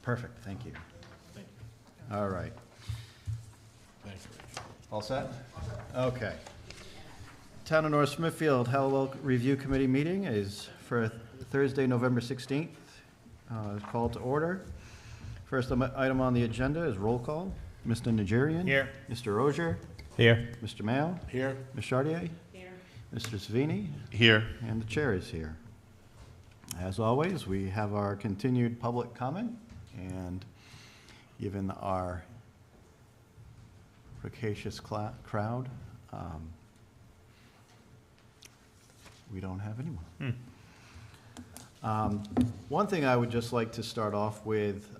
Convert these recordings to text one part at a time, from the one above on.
Perfect, thank you. Thank you. All right. Thanks, Rich. All set? Okay. Town of North Smithfield Halliwell Review Committee meeting is for Thursday, November 16th. Call to order. First item on the agenda is roll call. Mr. Nigerian. Here. Mr. Rozier. Here. Mr. Mayo. Here. Ms. Chartier. Here. Mr. Savini. Here. And the chair is here. As always, we have our continued public comment, and given our rapacious crowd, we don't have anyone. One thing I would just like to start off with,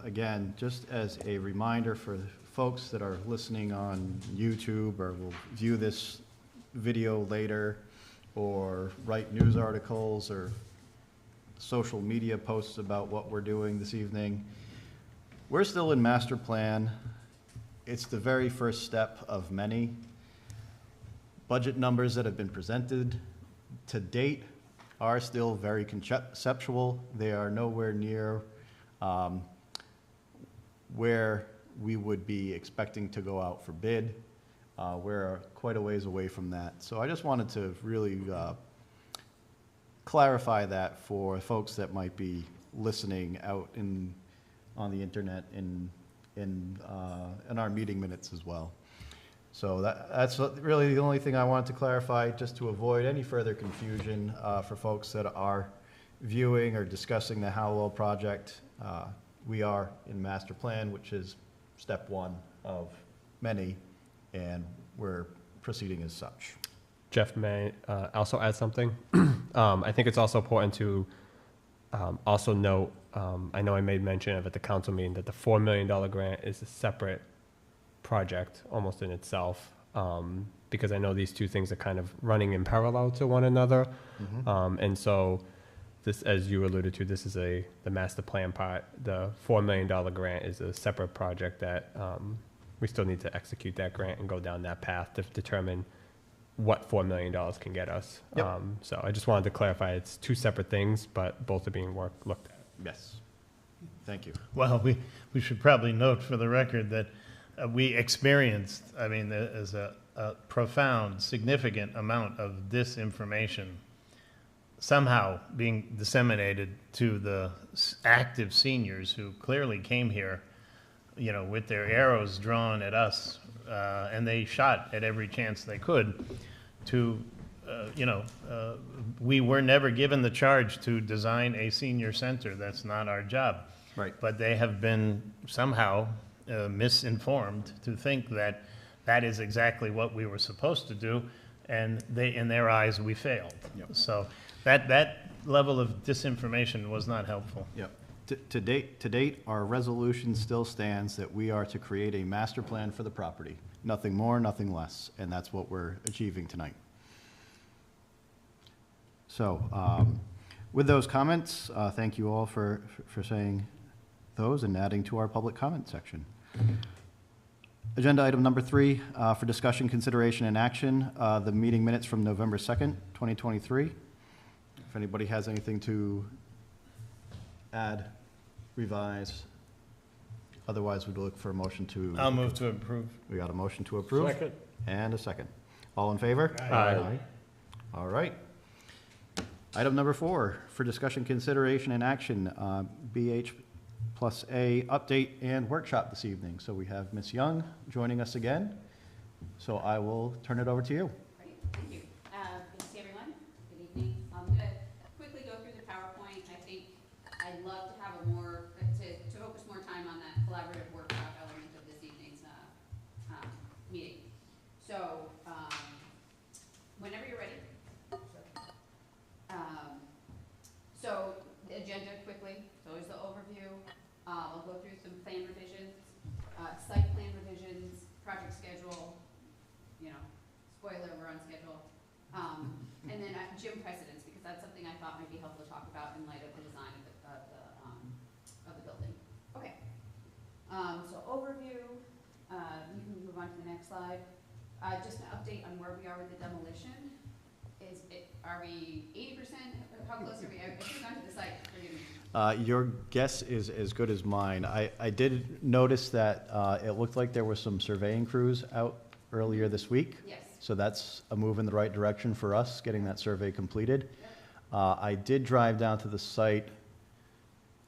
again, just as a reminder for folks that are listening on YouTube or will view this video later or write news articles or social media posts about what we're doing this evening. We're still in master plan. It's the very first step of many. Budget numbers that have been presented to date are still very conceptual. They are nowhere near where we would be expecting to go out for bid. We're quite a ways away from that. So I just wanted to really clarify that for folks that might be listening out on the internet in our meeting minutes as well. So that's really the only thing I wanted to clarify, just to avoid any further confusion for folks that are viewing or discussing the Halliwell project. We are in master plan, which is step one of many, and we're proceeding as such. Jeff, may I also add something? I think it's also important to also note, I know I made mention of at the council meeting that the $4 million grant is a separate project almost in itself, because I know these two things are kind of running in parallel to one another. And so this, as you alluded to, this is the master plan part. The $4 million grant is a separate project that we still need to execute that grant and go down that path to determine what $4 million can get us. Yep. So I just wanted to clarify, it's two separate things, but both are being looked at. Yes. Thank you. Well, we should probably note for the record that we experienced, I mean, there's a profound, significant amount of disinformation somehow being disseminated to the active seniors who clearly came here, you know, with their arrows drawn at us, and they shot at every chance they could to, we were never given the charge to design a senior center. That's not our job. Right. But they have been somehow misinformed to think that that is exactly what we were supposed to do, and in their eyes, we failed. Yep. So that level of disinformation was not helpful. Yep. To date, our resolution still stands that we are to create a master plan for the property. Nothing more, nothing less, and that's what we're achieving tonight. So, with those comments, thank you all for saying those and adding to our public comment section. Agenda item number 3, for discussion, consideration, and action, the meeting minutes from November 2nd, 2023. If anybody has anything to add, revise, otherwise we'd look for a motion to... I'll move to approve. We got a motion to approve? Second. And a second. All in favor? Aye. All right. Item number 4, for discussion, consideration, and action, BH+A Update and Workshop this evening. So we have Ms. Young joining us again. So I will turn it over to you. Great, thank you. Good to see everyone. Good evening. I'm going to quickly go through the PowerPoint. I think I'd love to have to focus more time on that collaborative workshop element of this evening's meeting. So whenever you're ready. So the agenda quickly, so here's the overview. I'll go through some plan revisions, site plan revisions, project schedule, spoiler, we're on schedule. And then gym precedents, because that's something I thought might be helpful to talk about in light of the design of the building. Okay, so overview, you can move on to the next slide. Just an update on where we are with the demolition. Are we 80%? How close are we? I should have gone to the site, forgive me. Your guess is as good as mine. I did notice that it looked like there were some surveying crews out earlier this week. Yes. So that's a move in the right direction for us, getting that survey completed. Yep. I did drive down to the site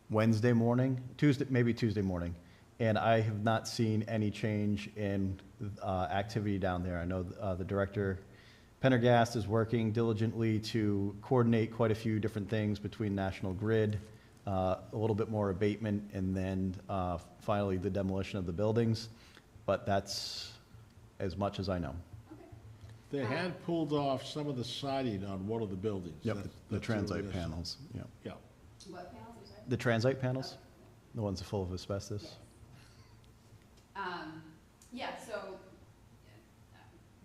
Wednesday morning, maybe Tuesday morning, and I have not seen any change in activity down there. I know the director, Pendergast, is working diligently to coordinate quite a few different things between National Grid, a little bit more abatement, and then finally the demolition of the buildings. But that's as much as I know. They had pulled off some of the siding on one of the buildings. Yep, the That's what it transite is. panels, yeah. Yeah. What panels are sorry? The transite panels, the ones full of asbestos. Yes. Yeah, so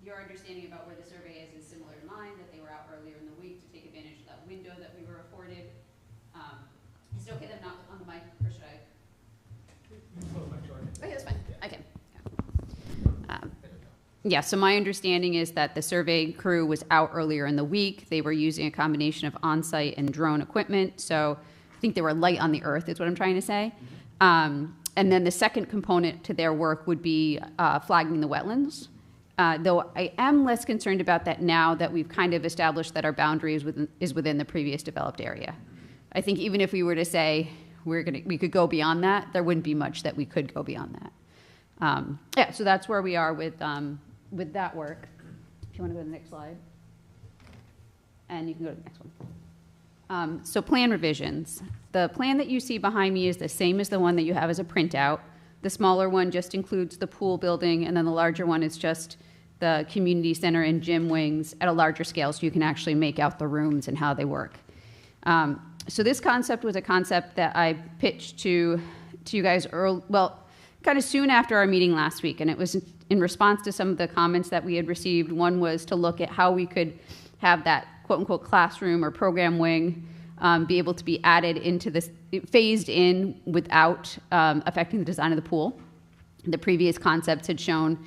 your understanding about where the survey is similar to mine, that they were out earlier in the week to take advantage of that window that we were afforded. Is it okay that I'm not on the mic, or should I? Okay, that's fine, I can. Yeah, so my understanding is that the survey crew was out earlier in the week. They were using a combination of on-site and drone equipment, so I think they were light on the earth, is what I'm trying to say. And then the second component to their work would be flagging the wetlands. Though I am less concerned about that now that we've kind of established that our boundary is within the previous developed area. I think even if we were to say we could go beyond that, there wouldn't be much that we could go beyond that. Yeah, so that's where we are with that work. If you want to go to the next slide. And you can go to the next one. So plan revisions. The plan that you see behind me is the same as the one that you have as a printout. The smaller one just includes the pool building, and then the larger one is just the community center and gym wings at a larger scale, so you can actually make out the rooms and how they work. So this concept was a concept that I pitched to you guys kind of soon after our meeting last week, and it was in response to some of the comments that we had received. One was to look at how we could have that quote-unquote classroom or program wing be able to be added into this, phased in without affecting the design of the pool. The previous concepts had shown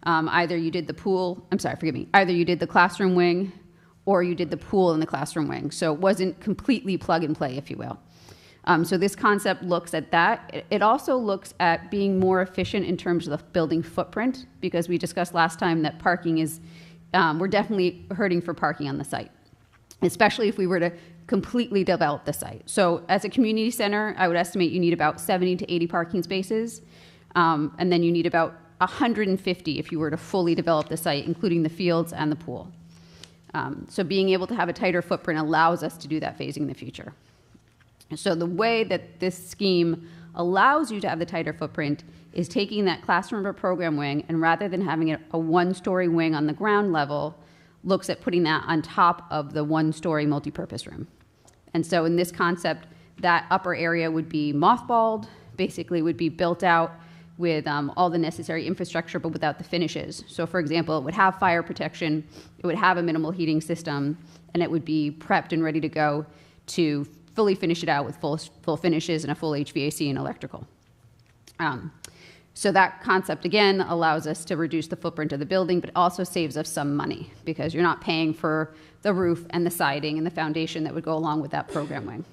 either you did the classroom wing or you did the pool in the classroom wing. So it wasn't completely plug and play, if you will. So this concept looks at that. It also looks at being more efficient in terms of the building footprint, because we discussed last time that parking is, we're definitely hurting for parking on the site, especially if we were to completely develop the site. So as a community center, I would estimate you need about 70 to 80 parking spaces, and then you need about 150 if you were to fully develop the site, including the fields and the pool. So being able to have a tighter footprint allows us to do that phasing in the future. So the way that this scheme allows you to have the tighter footprint is taking that classroom or program wing, and rather than having a one-story wing on the ground level, looks at putting that on top of the one-story multipurpose room. And so in this concept, that upper area would be mothballed, basically would be built out with all the necessary infrastructure, but without the finishes. So for example, it would have fire protection, it would have a minimal heating system, and it would be prepped and ready to go to fully finish it out with full finishes and a full HVAC and electrical. So that concept, again, allows us to reduce the footprint of the building, but also saves us some money, because you're not paying for the roof and the siding and the foundation that would go along with that program wing.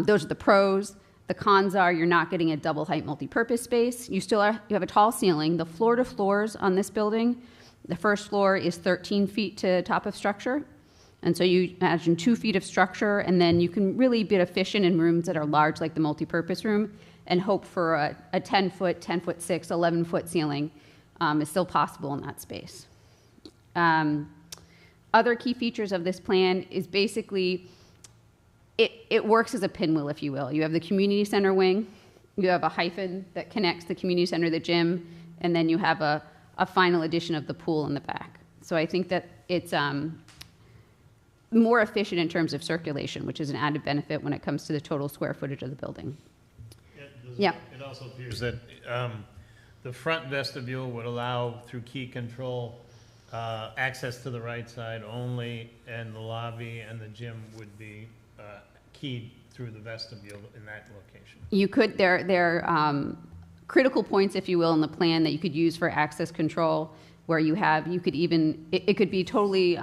Those are the pros. The cons are you're not getting a double height multi-purpose space. You have a tall ceiling. The floor to floors on this building, the first floor is 13 feet to top of structure. And so you imagine 2 feet of structure, and then you can really be efficient in rooms that are large, like the multi-purpose room, and hope for a 10-foot, 10-foot 6, 11-foot ceiling is still possible in that space. Other key features of this plan is basically it works as a pinwheel, if you will. You have the community center wing, you have a hyphen that connects the community center to the gym, and then you have a final addition of the pool in the back. So I think that it's more efficient in terms of circulation, which is an added benefit when it comes to the total square footage of the building. Yeah. It also appears that the front vestibule would allow, through key control, access to the right side only, and the lobby and the gym would be keyed through the vestibule in that location. You could, there are critical points, if you will, in the plan that you could use for access control, where you could even, it could be totally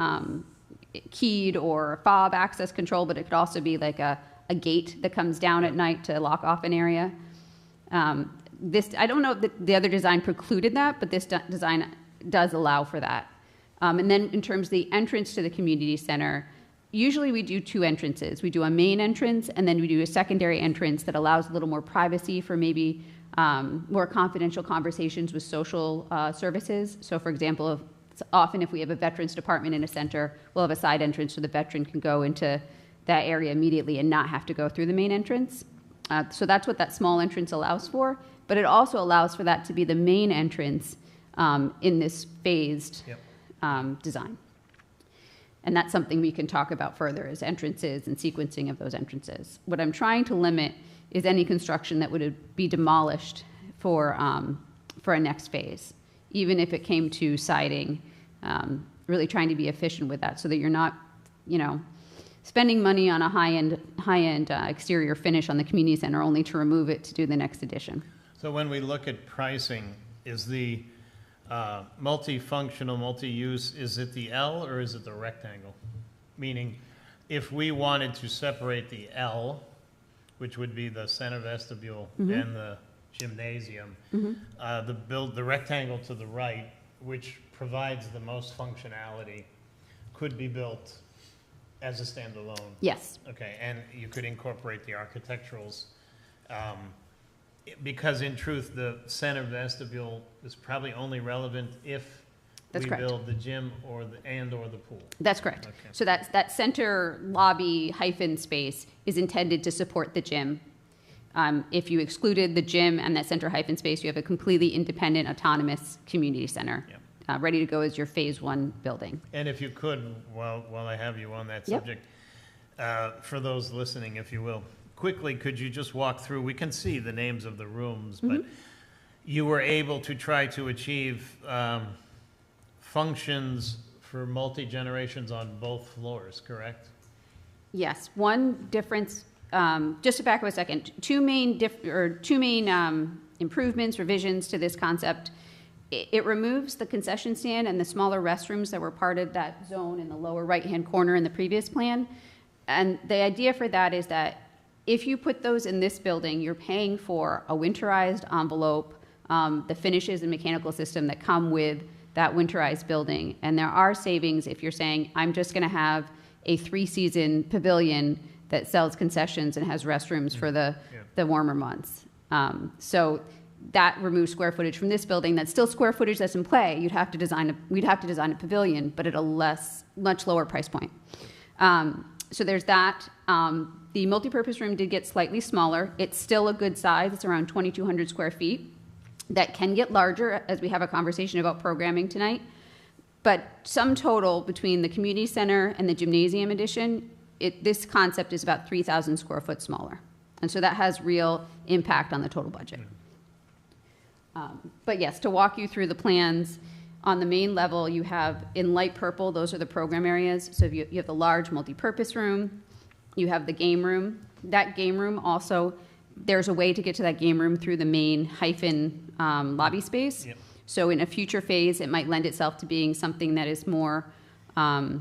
keyed or fob access control, but it could also be like a gate that comes down at night to lock off an area. I don't know if the other design precluded that, but this design does allow for that. And then in terms of the entrance to the community center, usually we do 2 entrances. We do a main entrance, and then we do a secondary entrance that allows a little more privacy for maybe more confidential conversations with social services. So for example, often if we have a veterans department in a center, we'll have a side entrance so the veteran can go into that area immediately and not have to go through the main entrance. So that's what that small entrance allows for, but it also allows for that to be the main entrance in this phased design. And that's something we can talk about further, is entrances and sequencing of those entrances. What I'm trying to limit is any construction that would be demolished for a next phase, even if it came to siding, really trying to be efficient with that so that you're not, spending money on a high-end exterior finish on the community center only to remove it to do the next addition. So when we look at pricing, is the multifunctional, multi-use, is it the L or is it the rectangle? Meaning, if we wanted to separate the L, which would be the center vestibule and the gymnasium, the rectangle to the right, which provides the most functionality, could be built as a standalone. Yes. Okay, and you could incorporate the architecturals. Because in truth, the center vestibule is probably only relevant if That's we correct. build the gym or the pool. That's correct. Okay. So that center lobby hyphen space is intended to support the gym. If you excluded the gym and that center hyphen space, you have a completely independent, autonomous community center, ready to go as your phase 1 building. And if you could, while I have you on that Yep. subject, for those listening, if you will, quickly, could you just walk through, we can see the names of the rooms, but you were able to try to achieve functions for multi-generations on both floors, correct? Yes, one difference, just to back up a second, two main improvements, revisions to this concept. It removes the concession stand and the smaller restrooms that were part of that zone in the lower right-hand corner in the previous plan. And the idea for that is that if you put those in this building, you're paying for a winterized envelope, the finishes and mechanical system that come with that winterized building. And there are savings if you're saying, I'm just going to have a 3-season pavilion that sells concessions and has restrooms for the warmer months. So that removes square footage from this building. That's still square footage that's in play. We'd have to design a pavilion, but at a much lower price point. So there's that. The multipurpose room did get slightly smaller. It's still a good size. It's around 2,200 square feet. That can get larger as we have a conversation about programming tonight. But sum total between the community center and the gymnasium addition, this concept is about 3,000 square foot smaller. And so that has real impact on the total budget. But yes, to walk you through the plans, on the main level, you have in light purple, those are the program areas. So you have the large multipurpose room, you have the game room. That game room also, there's a way to get to that game room through the main hyphen lobby space. Yep. So in a future phase, it might lend itself to being something that is more a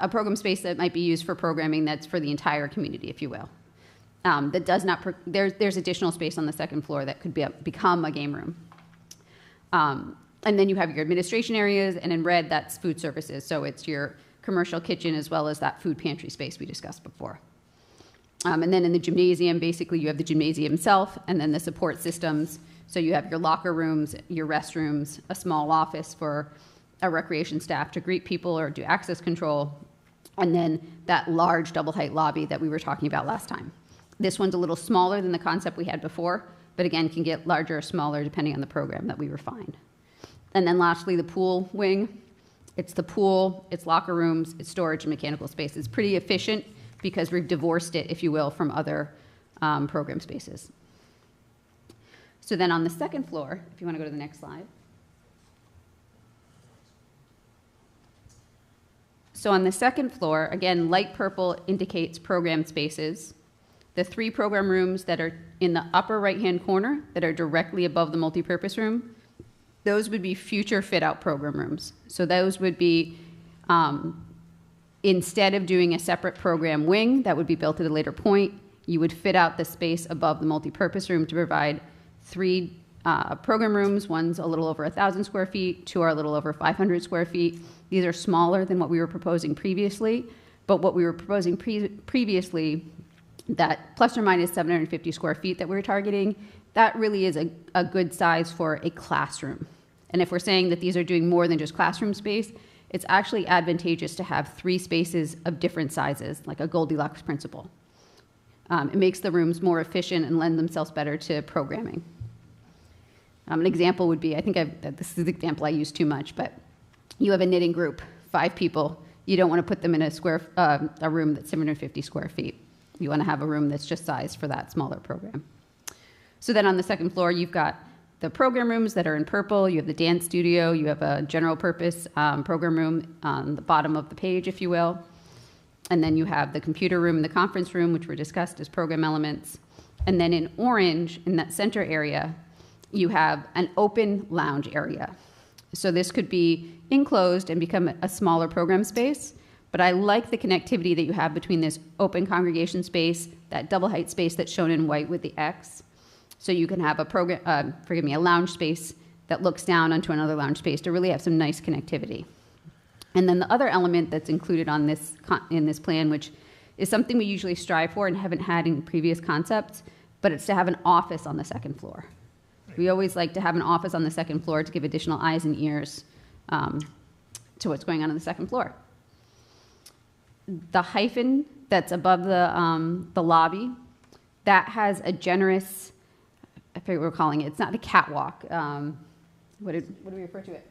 program space that might be used for programming that's for the entire community, if you will. That does not, there's additional space on the second floor that could become a game room. And then you have your administration areas, and in red, that's food services. So it's your commercial kitchen as well as that food pantry space we discussed before. And then in the gymnasium, basically you have the gymnasium itself and then the support systems. So you have your locker rooms, your restrooms, a small office for a recreation staff to greet people or do access control, and then that large double height lobby that we were talking about last time. This one's a little smaller than the concept we had before, but again, can get larger or smaller depending on the program that we refined. And then lastly, the pool wing. It's the pool, it's locker rooms, it's storage and mechanical space. It's pretty efficient because we've divorced it, if you will, from other program spaces. So then on the second floor, if you want to go to the next slide. So on the second floor, again, light purple indicates program spaces. The 3 program rooms that are in the upper right-hand corner that are directly above the multipurpose room, those would be future fit-out program rooms. So those would be Instead of doing a separate program wing that would be built at a later point, you would fit out the space above the multipurpose room to provide 3 program rooms. One's a little over 1,000 square feet, 2 are a little over 500 square feet. These are smaller than what we were proposing previously, but what we were proposing previously, that plus or minus 750 square feet that we were targeting, that really is a good size for a classroom. And if we're saying that these are doing more than just classroom space, it's actually advantageous to have 3 spaces of different sizes, like a Goldilocks principle. It makes the rooms more efficient and lend themselves better to programming. An example would be, this is the example I use too much, but you have a knitting group, 5 people. You don't want to put them in a room that's 750 square feet. You want to have a room that's just sized for that smaller program. So then on the second floor, you've got the program rooms that are in purple. You have the dance studio. You have a general purpose program room on the bottom of the page, if you will. And then you have the computer room and the conference room, which were discussed as program elements. And then in orange, in that center area, you have an open lounge area. So this could be enclosed and become a smaller program space, but I like the connectivity that you have between this open congregation space, that double height space that's shown in white with the X. So you can have a lounge space that looks down onto another lounge space to really have some nice connectivity. And then the other element that's included on in this plan, which is something we usually strive for and haven't had in previous concepts, but it's to have an office on the second floor. We always like to have an office on the second floor to give additional eyes and ears to what's going on the second floor. The hyphen that's above the lobby, that has a generous, I forget what we're calling it. It's not a catwalk. What do we refer to it?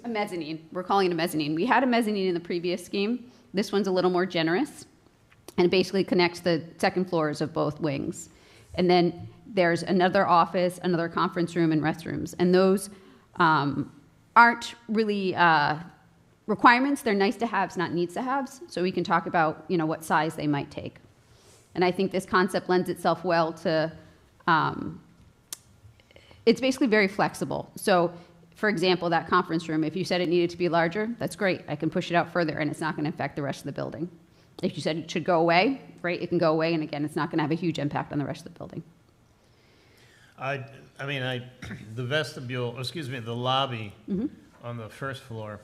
A mezzanine. We're calling it a mezzanine. We had a mezzanine in the previous scheme. This one's a little more generous, and it basically connects the second floors of both wings. And then there's another office, another conference room, and restrooms. And those aren't really requirements. They're nice to haves, not needs to haves. So we can talk about, what size they might take. And I think this concept lends itself well to, it's basically very flexible. So, for example, that conference room, if you said it needed to be larger, that's great. I can push it out further, and it's not going to affect the rest of the building. If you said it should go away, great, it can go away, and again, it's not going to have a huge impact on the rest of the building. The vestibule, the lobby on the first floor,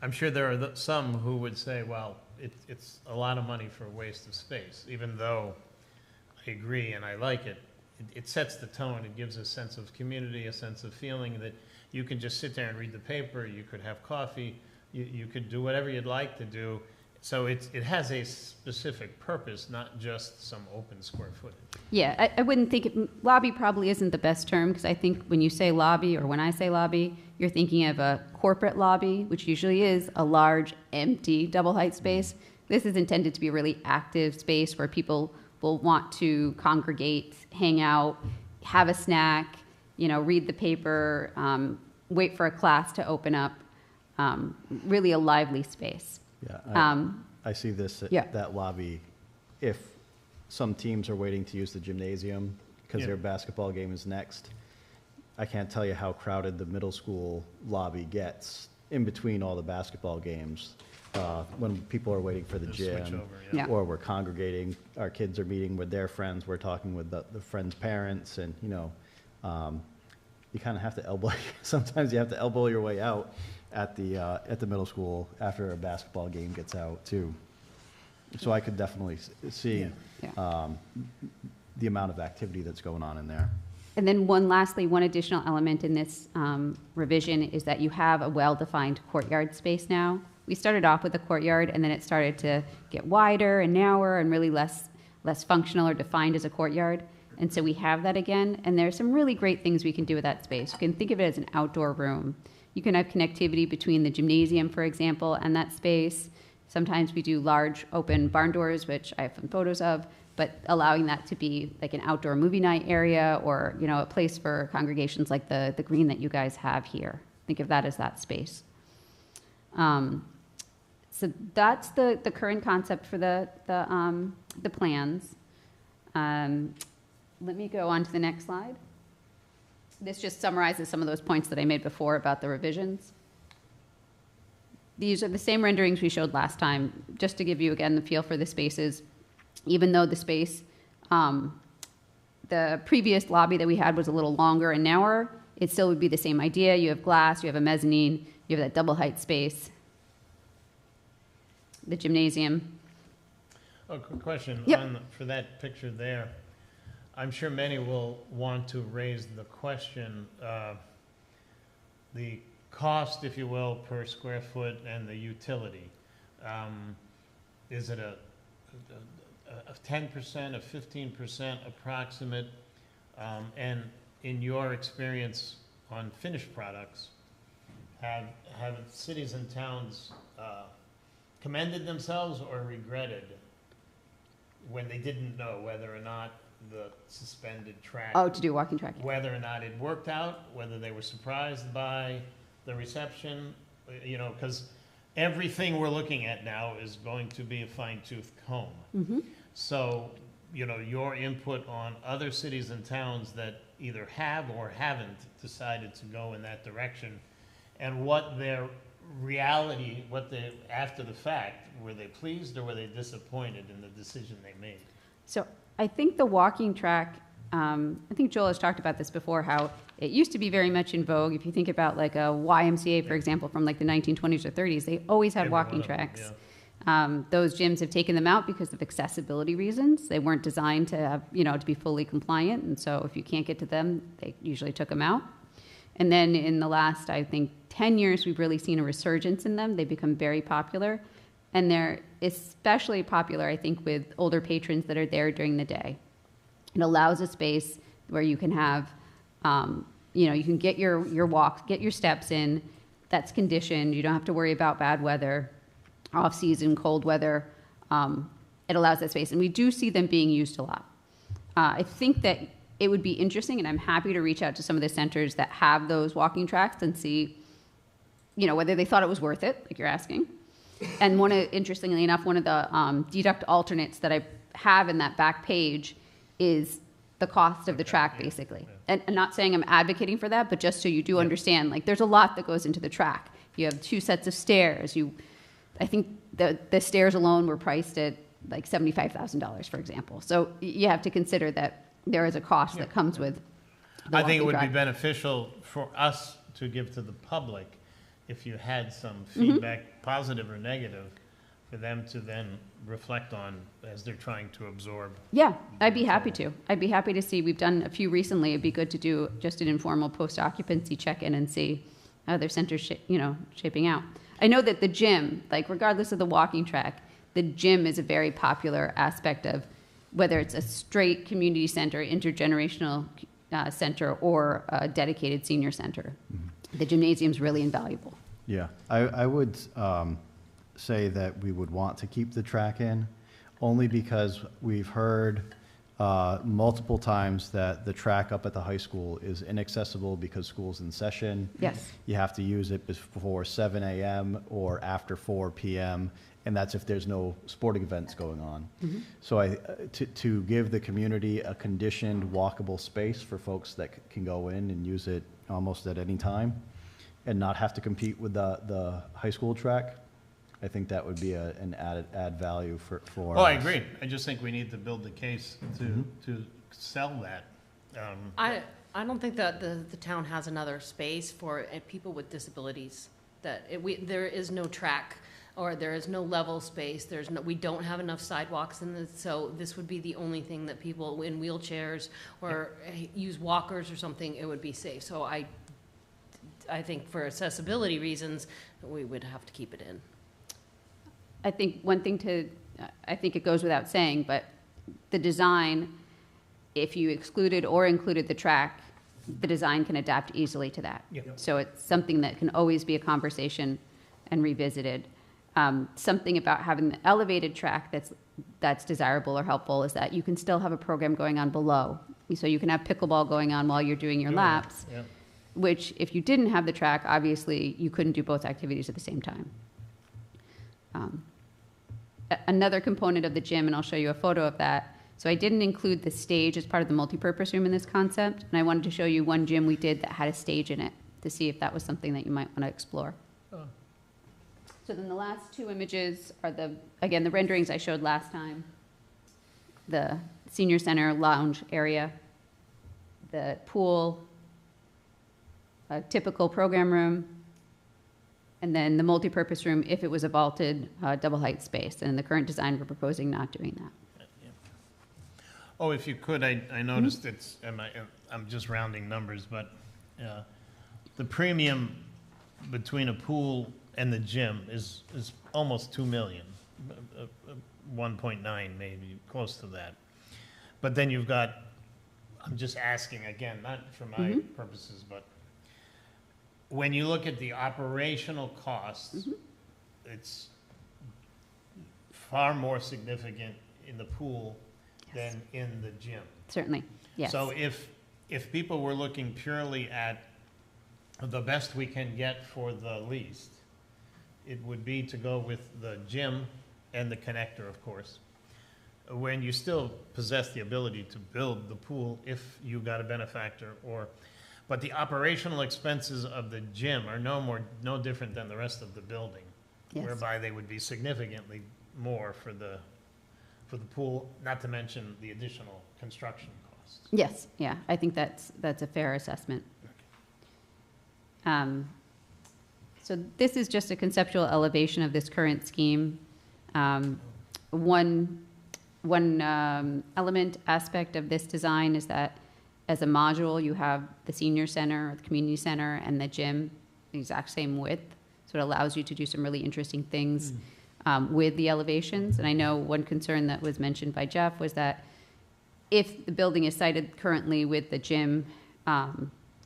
I'm sure there are some who would say, well, it's a lot of money for a waste of space, even though I agree and I like it. It sets the tone. It gives a sense of community, a sense of feeling that you can just sit there and read the paper. You could have coffee. You could do whatever you'd like to do. So it has a specific purpose, not just some open square footage. Yeah, I wouldn't think lobby probably isn't the best term, because I think when you say lobby, or when I say lobby, you're thinking of a corporate lobby, which usually is a large, empty, double height space. This is intended to be a really active space where people will want to congregate, hang out, have a snack, read the paper, wait for a class to open up. Really a lively space. Yeah, I see this, that lobby, if some teams are waiting to use the gymnasium because their basketball game is next, I can't tell you how crowded the middle school lobby gets in between all the basketball games. When people are waiting for the gym, or we're congregating, our kids are meeting with their friends, we're talking with the friends' parents, and you kind of have to sometimes you have to elbow your way out at the middle school after a basketball game gets out too. So I could definitely see the amount of activity that's going on in there. And then one additional element in this revision is that you have a well-defined courtyard space now. We started off with a courtyard, and then it started to get wider and narrower and really less functional or defined as a courtyard. And so we have that again, and there's some really great things we can do with that space. You can think of it as an outdoor room. You can have connectivity between the gymnasium, for example, and that space. Sometimes we do large open barn doors, which I have some photos of, but allowing that to be like an outdoor movie night area, or a place for congregations like the green that you guys have here. Think of that as that space. So that's the current concept for the plans. Let me go on to the next slide. This just summarizes some of those points that I made before about the revisions. these are the same renderings we showed last time, just to give you, again, the feel for the spaces. Even though the space, the previous lobby that we had was a little longer and narrower, it still would be the same idea. You have glass, you have a mezzanine, you have that double height space. The gymnasium. Oh, quick question. Yep. For that picture there, I'm sure many will want to raise the question, the cost, if you will, per square foot and the utility. Is it a 10%, a 15% approximate? And in your experience on finished products, have cities and towns commended themselves or regretted when they didn't know whether or not the suspended track, Oh, to do walking track. whether or not it worked out, whether they were surprised by the reception, you know, because everything we're looking at now is going to be a fine-tooth comb. Mm-hmm. So, you know, your input on other cities and towns that either have or haven't decided to go in that direction, and what their reality, after the fact, were they pleased or were they disappointed in the decision they made? So I think the walking track, I think Joel has talked about this before, how it used to be very much in vogue. If you think about like a YMCA, for example, from like the 1920s or 30s, they always had Every walking one of them, tracks. yeah. Those gyms have taken them out because of accessibility reasons. They weren't designed to have, to be fully compliant. And so if you can't get to them, they usually took them out. And then in the last, I think, 10 years, we've really seen a resurgence in them. They've become very popular. And they're especially popular, I think, with older patrons that are there during the day. It allows a space where you can have, you can get your walks, get your steps in. That's conditioned. You don't have to worry about bad weather, off-season, cold weather. It allows that space. And we do see them being used a lot. I think that it would be interesting, and I'm happy to reach out to some of the centers that have those walking tracks and see, whether they thought it was worth it, like you're asking. And interestingly enough, one of the deduct alternates that I have in that back page is the cost of the track, basically. And I'm not saying I'm advocating for that, but just so you do understand, like there's a lot that goes into the track. You have 2 sets of stairs. I think the stairs alone were priced at like $75,000, for example. So you have to consider that there is a cost that comes with the I think it walking would be track. beneficial for us to give to the public if you had some feedback, positive or negative, for them to then reflect on as they're trying to absorb. Yeah, I'd be happy to. I'd be happy to see. We've done a few recently. It'd be good to do just an informal post-occupancy check-in and see how their center's shaping out. I know that the gym, like regardless of the walking track, the gym is a very popular aspect of whether it's a straight community center, intergenerational center, or a dedicated senior center. Mm-hmm. The gymnasium's really invaluable. Yeah, I would say that we would want to keep the track in, only because we've heard multiple times that the track up at the high school is inaccessible because school's in session. Yes. You have to use it before 7 a.m. or after 4 p.m., and that's if there's no sporting events going on. Mm-hmm. So to give the community a conditioned, walkable space for folks that can go in and use it almost at any time and not have to compete with the high school track, I think that would be an add value for Oh, I us. agree. I just think we need to build the case to sell that. I don't think that the town has another space for people with disabilities. There is no track, or there is no level space. We don't have enough sidewalks so this would be the only thing that people in wheelchairs or use walkers or something, it would be safe. So I think for accessibility reasons, we would have to keep it in. I think I think it goes without saying, but the design, if you excluded or included the track, the design can adapt easily to that. Yep. So it's something that can always be a conversation and revisited. Something about having the elevated track that's desirable or helpful is that you can still have a program going on below. So you can have pickleball going on while you're doing your laps, Yeah. which if you didn't have the track, obviously you couldn't do both activities at the same time. Another component of the gym, and I'll show you a photo of that. So I didn't include the stage as part of the multipurpose room in this concept, and I wanted to show you one gym we did that had a stage in it to see if that was something that you might want to explore. So then the last two images are again, the renderings I showed last time. The senior center lounge area, the pool, a typical program room, and then the multipurpose room if it was a vaulted double height space. And in the current design, we're proposing not doing that. Oh, if you could, I noticed I'm just rounding numbers, but the premium between a pool and the gym is almost 2 million, 1.9 maybe, close to that. But then you've got, I'm just asking again, not for my purposes, but when you look at the operational costs, it's far more significant in the pool than in the gym. Certainly, yes. So if people were looking purely at the best we can get for the least, it would be to go with the gym and the connector, of course, when you still possess the ability to build the pool if you got a benefactor but the operational expenses of the gym are no different than the rest of the building, Yes. whereby they would be significantly more for the pool, not to mention the additional construction costs. Yes, yeah, I think that's a fair assessment. So this is just a conceptual elevation of this current scheme. One element aspect of this design is that as a module, you have the senior center, the community center, and the gym, the exact same width. So it allows you to do some really interesting things with the elevations. And I know one concern that was mentioned by Jeff was that if the building is sited currently with the gym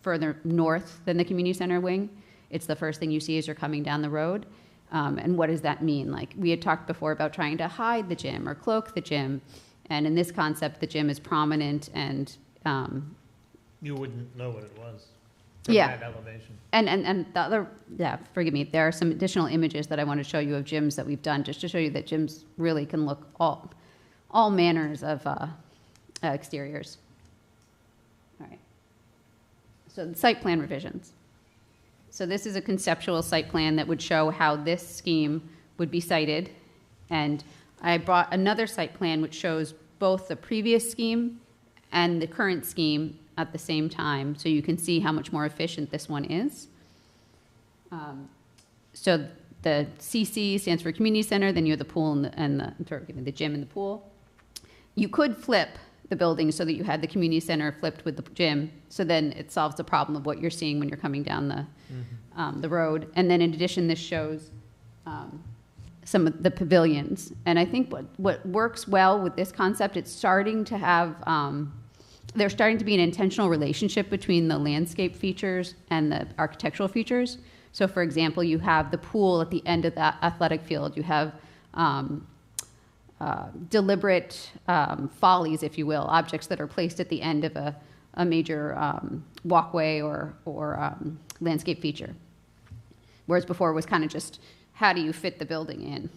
further north than the community center wing, it's the first thing you see as you're coming down the road. And what does that mean? Like, we had talked before about trying to hide the gym or cloak the gym. And in this concept, the gym is prominent and You wouldn't know what it was from Yeah. that elevation. And the other, yeah, forgive me, there are some additional images that I want to show you of gyms that we've done, just to show you that gyms really can look all manners of exteriors. All right. So the site plan revisions. So this is a conceptual site plan that would show how this scheme would be sited. And I brought another site plan which shows both the previous scheme and the current scheme at the same time, so you can see how much more efficient this one is. So the CC stands for community center, then you have the pool and the gym and the pool. You could flip the building so that you had the community center flipped with the gym, so then it solves the problem of what you're seeing when you're coming down the road. And then in addition, this shows some of the pavilions. And I think what works well with this concept, it's starting to have, there's starting to be an intentional relationship between the landscape features and the architectural features. So for example, you have the pool at the end of the athletic field. You have deliberate follies, if you will, objects that are placed at the end of a major walkway or landscape feature. Whereas before it was kind of just, how do you fit the building in?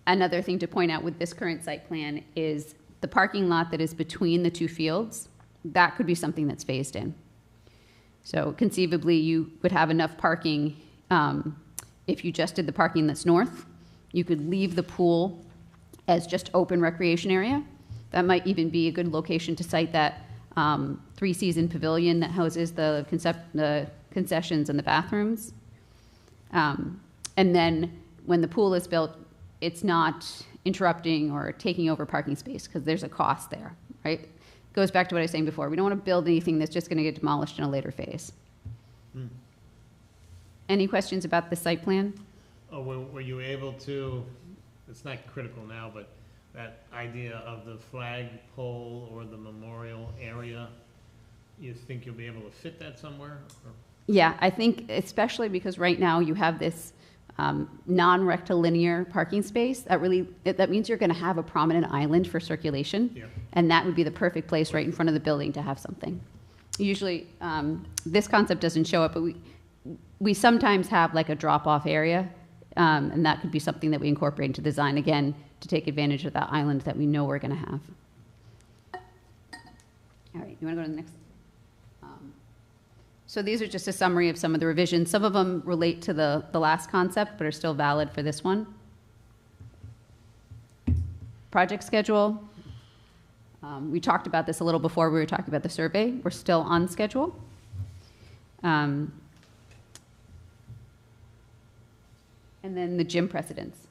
Another thing to point out with this current site plan is the parking lot that is between the two fields. That could be something that's phased in. So conceivably, you would have enough parking if you just did the parking that's north. You could leave the pool as just open recreation area. That might even be a good location to site that three-season pavilion that houses the concessions and the bathrooms. And then when the pool is built, it's not interrupting or taking over parking space because there's a cost there, right? Goes back to what I was saying before. We don't want to build anything that's just going to get demolished in a later phase. Any questions about the site plan? Oh, were you able to, it's not critical now, but that idea of the flag pole or the memorial area, you think you'll be able to fit that somewhere? Or? Yeah, I think especially because right now you have this non-rectilinear parking space. That means you're going to have a prominent island for circulation. Yeah. And that would be the perfect place right in front of the building to have something. Usually, this concept doesn't show up, but we sometimes have like a drop-off area, and that could be something that we incorporate into design, again, to take advantage of that island that we know we're going to have. All right, you want to go to the next? So these are just a summary of some of the revisions. Some of them relate to the last concept, but are still valid for this one. Project schedule. We talked about this a little before we were talking about the survey. We're still on schedule. And then the gym precedents.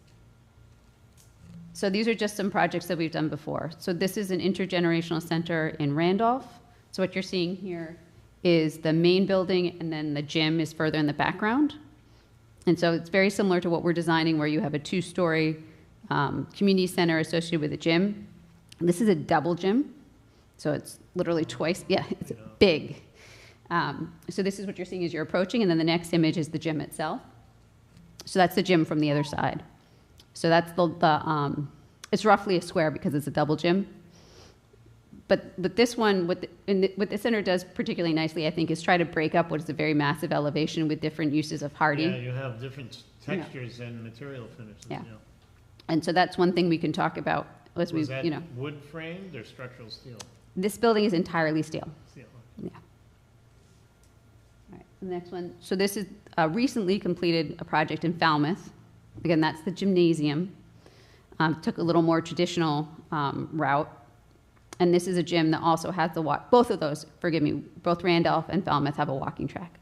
So these are just some projects that we've done before. So this is an intergenerational center in Randolph. So what you're seeing here is the main building, and then the gym is further in the background. And so it's very similar to what we're designing, where you have a 2-story community center associated with a gym. This is a double gym, so it's literally twice. Yeah, it's big. So this is what you're seeing as you're approaching, and then the next image is the gym itself. So that's the gym from the other side. So that's it's roughly a square because it's a double gym. But this one, what the center does particularly nicely, I think, is try to break up what is a very massive elevation with different uses of hardy. Yeah, you have different textures and material finishes. Yeah. And so that's one thing we can talk about as we, Was that wood framed or structural steel? This building is entirely steel. Steel. Yeah. All right, the next one. So this is recently completed a project in Falmouth. Again, that's the gymnasium. Took a little more traditional route. And this is a gym that also has the both of those, forgive me, both Randolph and Falmouth have a walking track.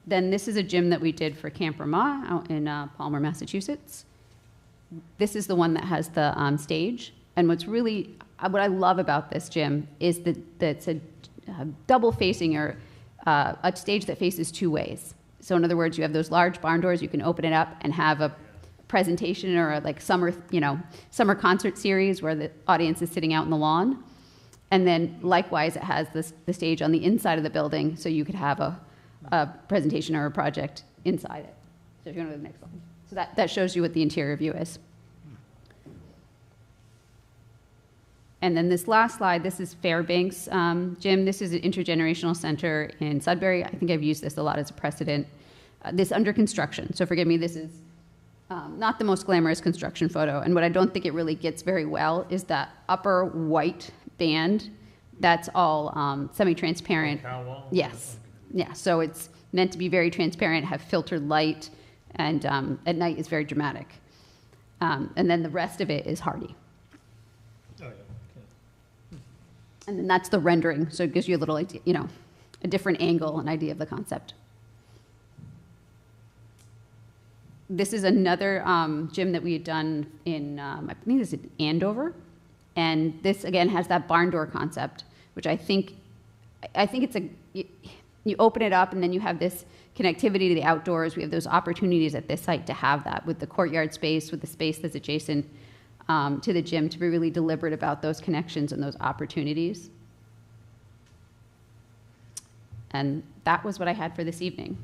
Then this is a gym that we did for Camp Ramah out in Palmer, Massachusetts. This is the one that has the stage. And what I love about this gym is that it's a double facing, or a stage that faces 2 ways. So in other words, you have those large barn doors, you can open it up and have a presentation or a summer concert series where the audience is sitting out in the lawn. And then likewise, it has the stage on the inside of the building, so you could have a presentation or a project inside it. So if you go to the next one. So that shows you what the interior view is. And then this last slide, this is Fairbanks Gym. This is an intergenerational center in Sudbury. I think I've used this a lot as a precedent. This under construction. So forgive me, this is not the most glamorous construction photo. And what I don't think it really gets very well is that upper white band. That's all semi-transparent. Cow wall? Yes. Yeah, so it's meant to be very transparent, have filtered light, and at night is very dramatic. And then the rest of it is hardy. Oh, yeah. Okay. And then that's the rendering, so it gives you a little idea, a different angle, an idea of the concept. This is another gym that we had done in, I think this is in Andover. And this, again, has that barn door concept, which I think it's you open it up and then you have this connectivity to the outdoors. We have those opportunities at this site to have that with the courtyard space, with the space that's adjacent to the gym, to be really deliberate about those connections and those opportunities. And that was what I had for this evening.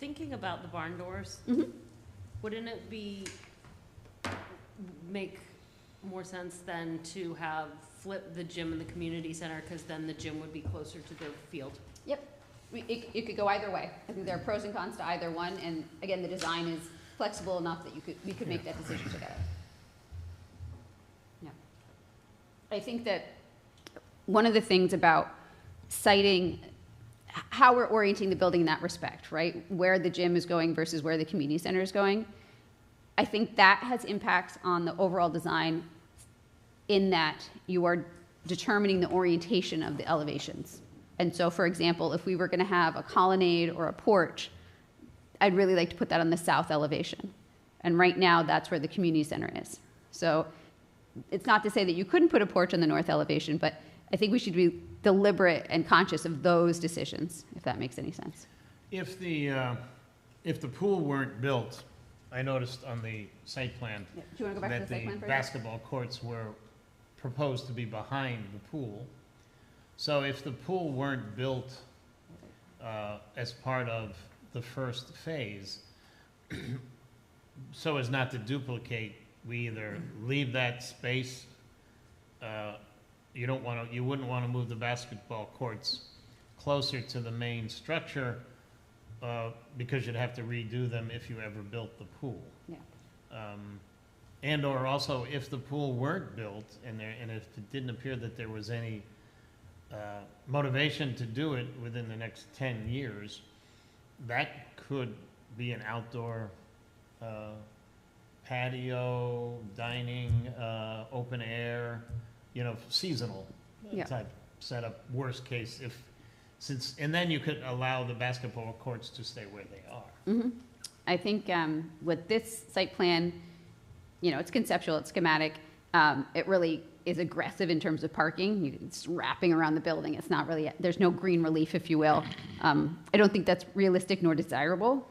Thinking about the barn doors, wouldn't it make more sense than to have flip the gym and the community center, because then the gym would be closer to the field? Yep. It could go either way. I think there are pros and cons to either one, and again, the design is flexible enough that we could make that decision together. Yeah. I think that one of the things about citing how we're orienting the building in that respect, right? Where the gym is going versus where the community center is going. I think that has impacts on the overall design, in that you are determining the orientation of the elevations. And so, for example, if we were going to have a colonnade or a porch, I'd really like to put that on the south elevation. And right now, that's where the community center is. So it's not to say that you couldn't put a porch on the north elevation, but I think we should be deliberate and conscious of those decisions, if that makes any sense. If the pool weren't built, I noticed on the site plan Yeah. Do you want to go back to that the site plan the for a second? basketball courts were proposed to be behind the pool. So if the pool weren't built as part of the first phase, so as not to duplicate, we either leave that space, you wouldn't want to move the basketball courts closer to the main structure, because you'd have to redo them if you ever built the pool. Yeah. And/or also, if the pool weren't built and if it didn't appear that there was any motivation to do it within the next 10 years, that could be an outdoor patio, dining, open air, seasonal Yeah. type setup, worst case, and then you could allow the basketball courts to stay where they are. I think with this site plan, it's conceptual, it's schematic. It really is aggressive in terms of parking. It's wrapping around the building. It's not really, there's no green relief, if you will. I don't think that's realistic nor desirable.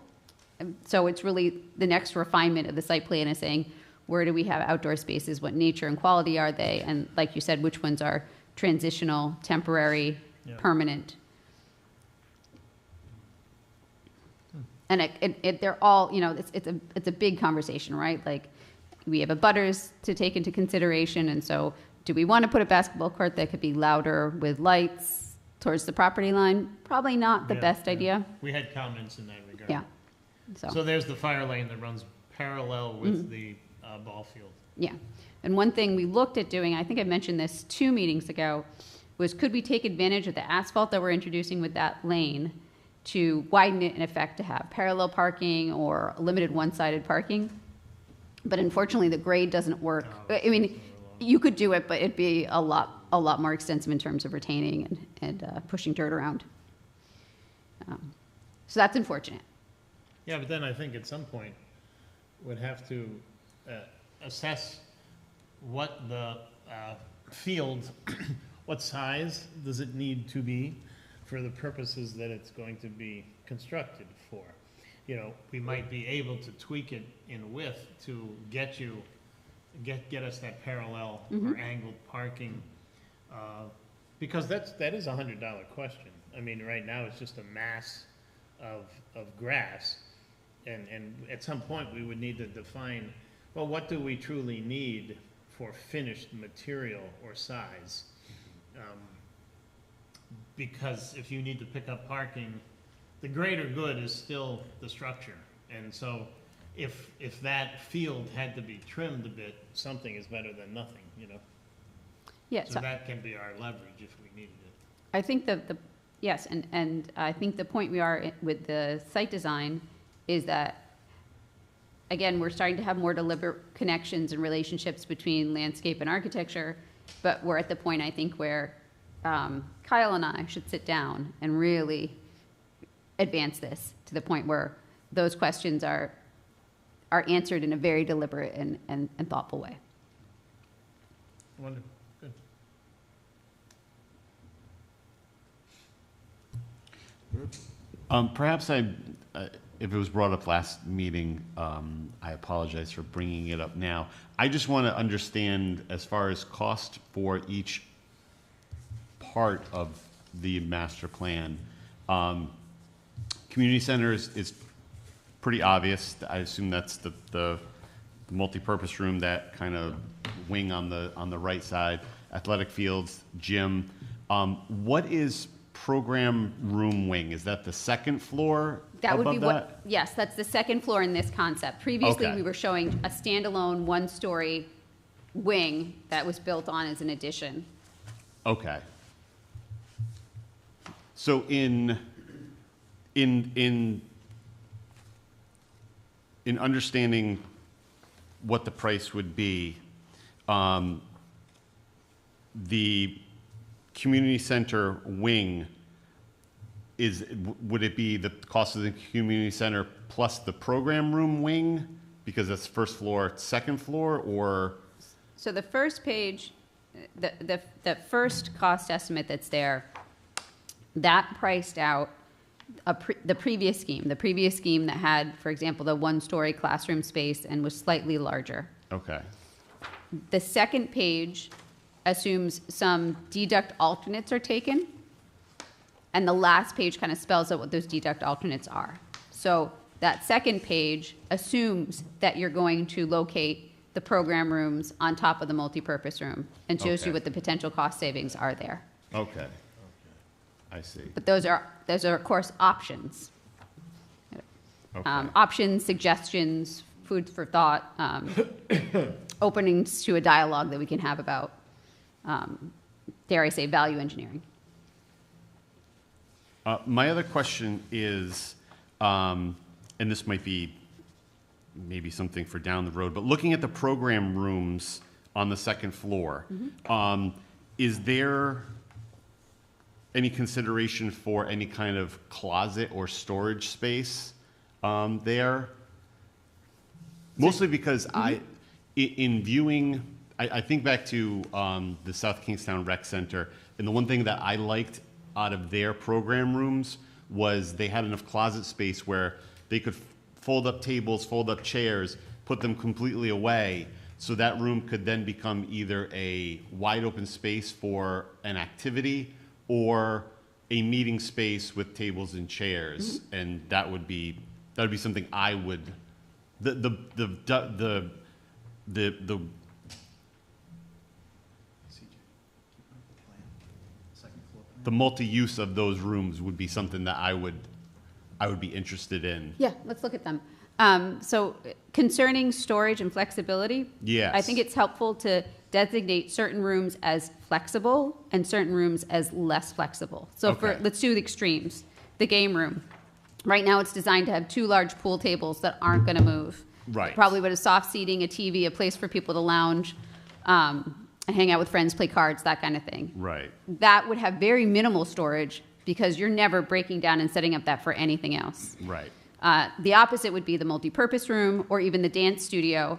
So it's really the next refinement of the site plan is saying, where do we have outdoor spaces? What nature and quality are they? And like you said, which ones are transitional, temporary, Yeah. permanent? And they're all, it's a big conversation, right? Like, we have abutters to take into consideration, and so do we want to put a basketball court that could be louder with lights towards the property line? Probably not the Yeah, best yeah. idea. We had comments in that regard. Yeah. So there's the fire lane that runs parallel with the ball field. Yeah. And one thing we looked at doing, I think I mentioned this 2 meetings ago, was could we take advantage of the asphalt that we're introducing with that lane to widen it in effect to have parallel parking or limited one-sided parking? But unfortunately, the grade doesn't work. Oh, I mean, you could do it, but it'd be a lot more extensive in terms of retaining and pushing dirt around. So that's unfortunate. Yeah, but then I think at some point, would have to assess what the field, what size does it need to be for the purposes that it's going to be constructed for. We might be able to tweak it in width to get us that parallel or angled parking, because that is $100 question. I mean, right now it's just a mass of grass, and at some point we would need to define, well, what do we truly need for finished material or size? Because if you need to pick up parking, the greater good is still the structure. And so if that field had to be trimmed a bit, something is better than nothing, Yeah. So that can be our leverage if we needed it. I think yes, and I think the point we are with the site design is that, again, we're starting to have more deliberate connections and relationships between landscape and architecture, but we're at the point, I think, where Kyle and I should sit down and really advance this to the point where those questions are answered in a very deliberate and thoughtful way. Wonderful, good. Perhaps if it was brought up last meeting, I apologize for bringing it up now. I just want to understand, as far as cost for each part of the master plan. Community centers is pretty obvious. I assume that's the multipurpose room, that kind of wing on the right side. Athletic fields, gym. What is program room wing? Is that the second floor? That would be above that? what, yes, that's the second floor in this concept. Previously, Okay. we were showing a standalone one-story wing that was built on as an addition. Okay. So in understanding what the price would be, the community center wing would it be the cost of the community center plus the program room wing, because that's first floor, second floor, or? So the first page, the first cost estimate that's there, that priced out the previous scheme that had, for example, the one-story classroom space and was slightly larger. Okay. The second page assumes some deduct alternates are taken, and the last page kind of spells out what those deduct alternates are. So that second page assumes that you're going to locate the program rooms on top of the multipurpose room and shows you Okay. what the potential cost savings are there. Okay. I see. But those are of course options. Okay. Options, suggestions food for thought, openings to a dialogue that we can have about, dare I say, value engineering. My other question is, and this might be maybe something for down the road, but looking at the program rooms on the second floor, is there any consideration for any kind of closet or storage space there? Mostly because in viewing, I think back to the South Kingstown Rec Center, and the one thing that I liked out of their program rooms was they had enough closet space where they could fold up tables, fold up chairs, put them completely away, so that room could then become either a wide open space for an activity or a meeting space with tables and chairs, and that would be something I would the multi-use of those rooms would be something that I would be interested in. Yeah, let's look at them. So concerning storage and flexibility, Yes. I think it's helpful to designate certain rooms as flexible and certain rooms as less flexible. So Okay. let's do the extremes. The game room. Right now it's designed to have 2 large pool tables that aren't going to move. Right. Probably with a soft seating, a TV, a place for people to lounge, and hang out with friends, play cards, that kind of thing. Right. That would have very minimal storage because you're never breaking down and setting up that for anything else. Right. The opposite would be the multi-purpose room or even the dance studio,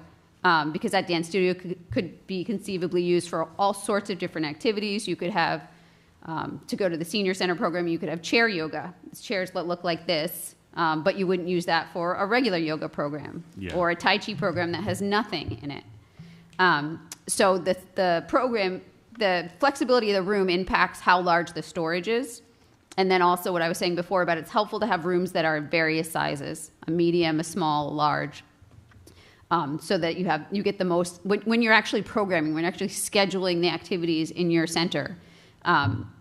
because that dance studio could be conceivably used for all sorts of different activities. You could have, to go to the senior center program, you could have chair yoga. It's chairs that look like this, but you wouldn't use that for a regular yoga program Yeah. or a Tai Chi program that has nothing in it. So the program, the flexibility of the room impacts how large the storage is. And then also what I was saying before about it's helpful to have rooms that are various sizes, a medium, a small, a large, so that you get the most, when you're actually programming, when you're actually scheduling the activities in your center,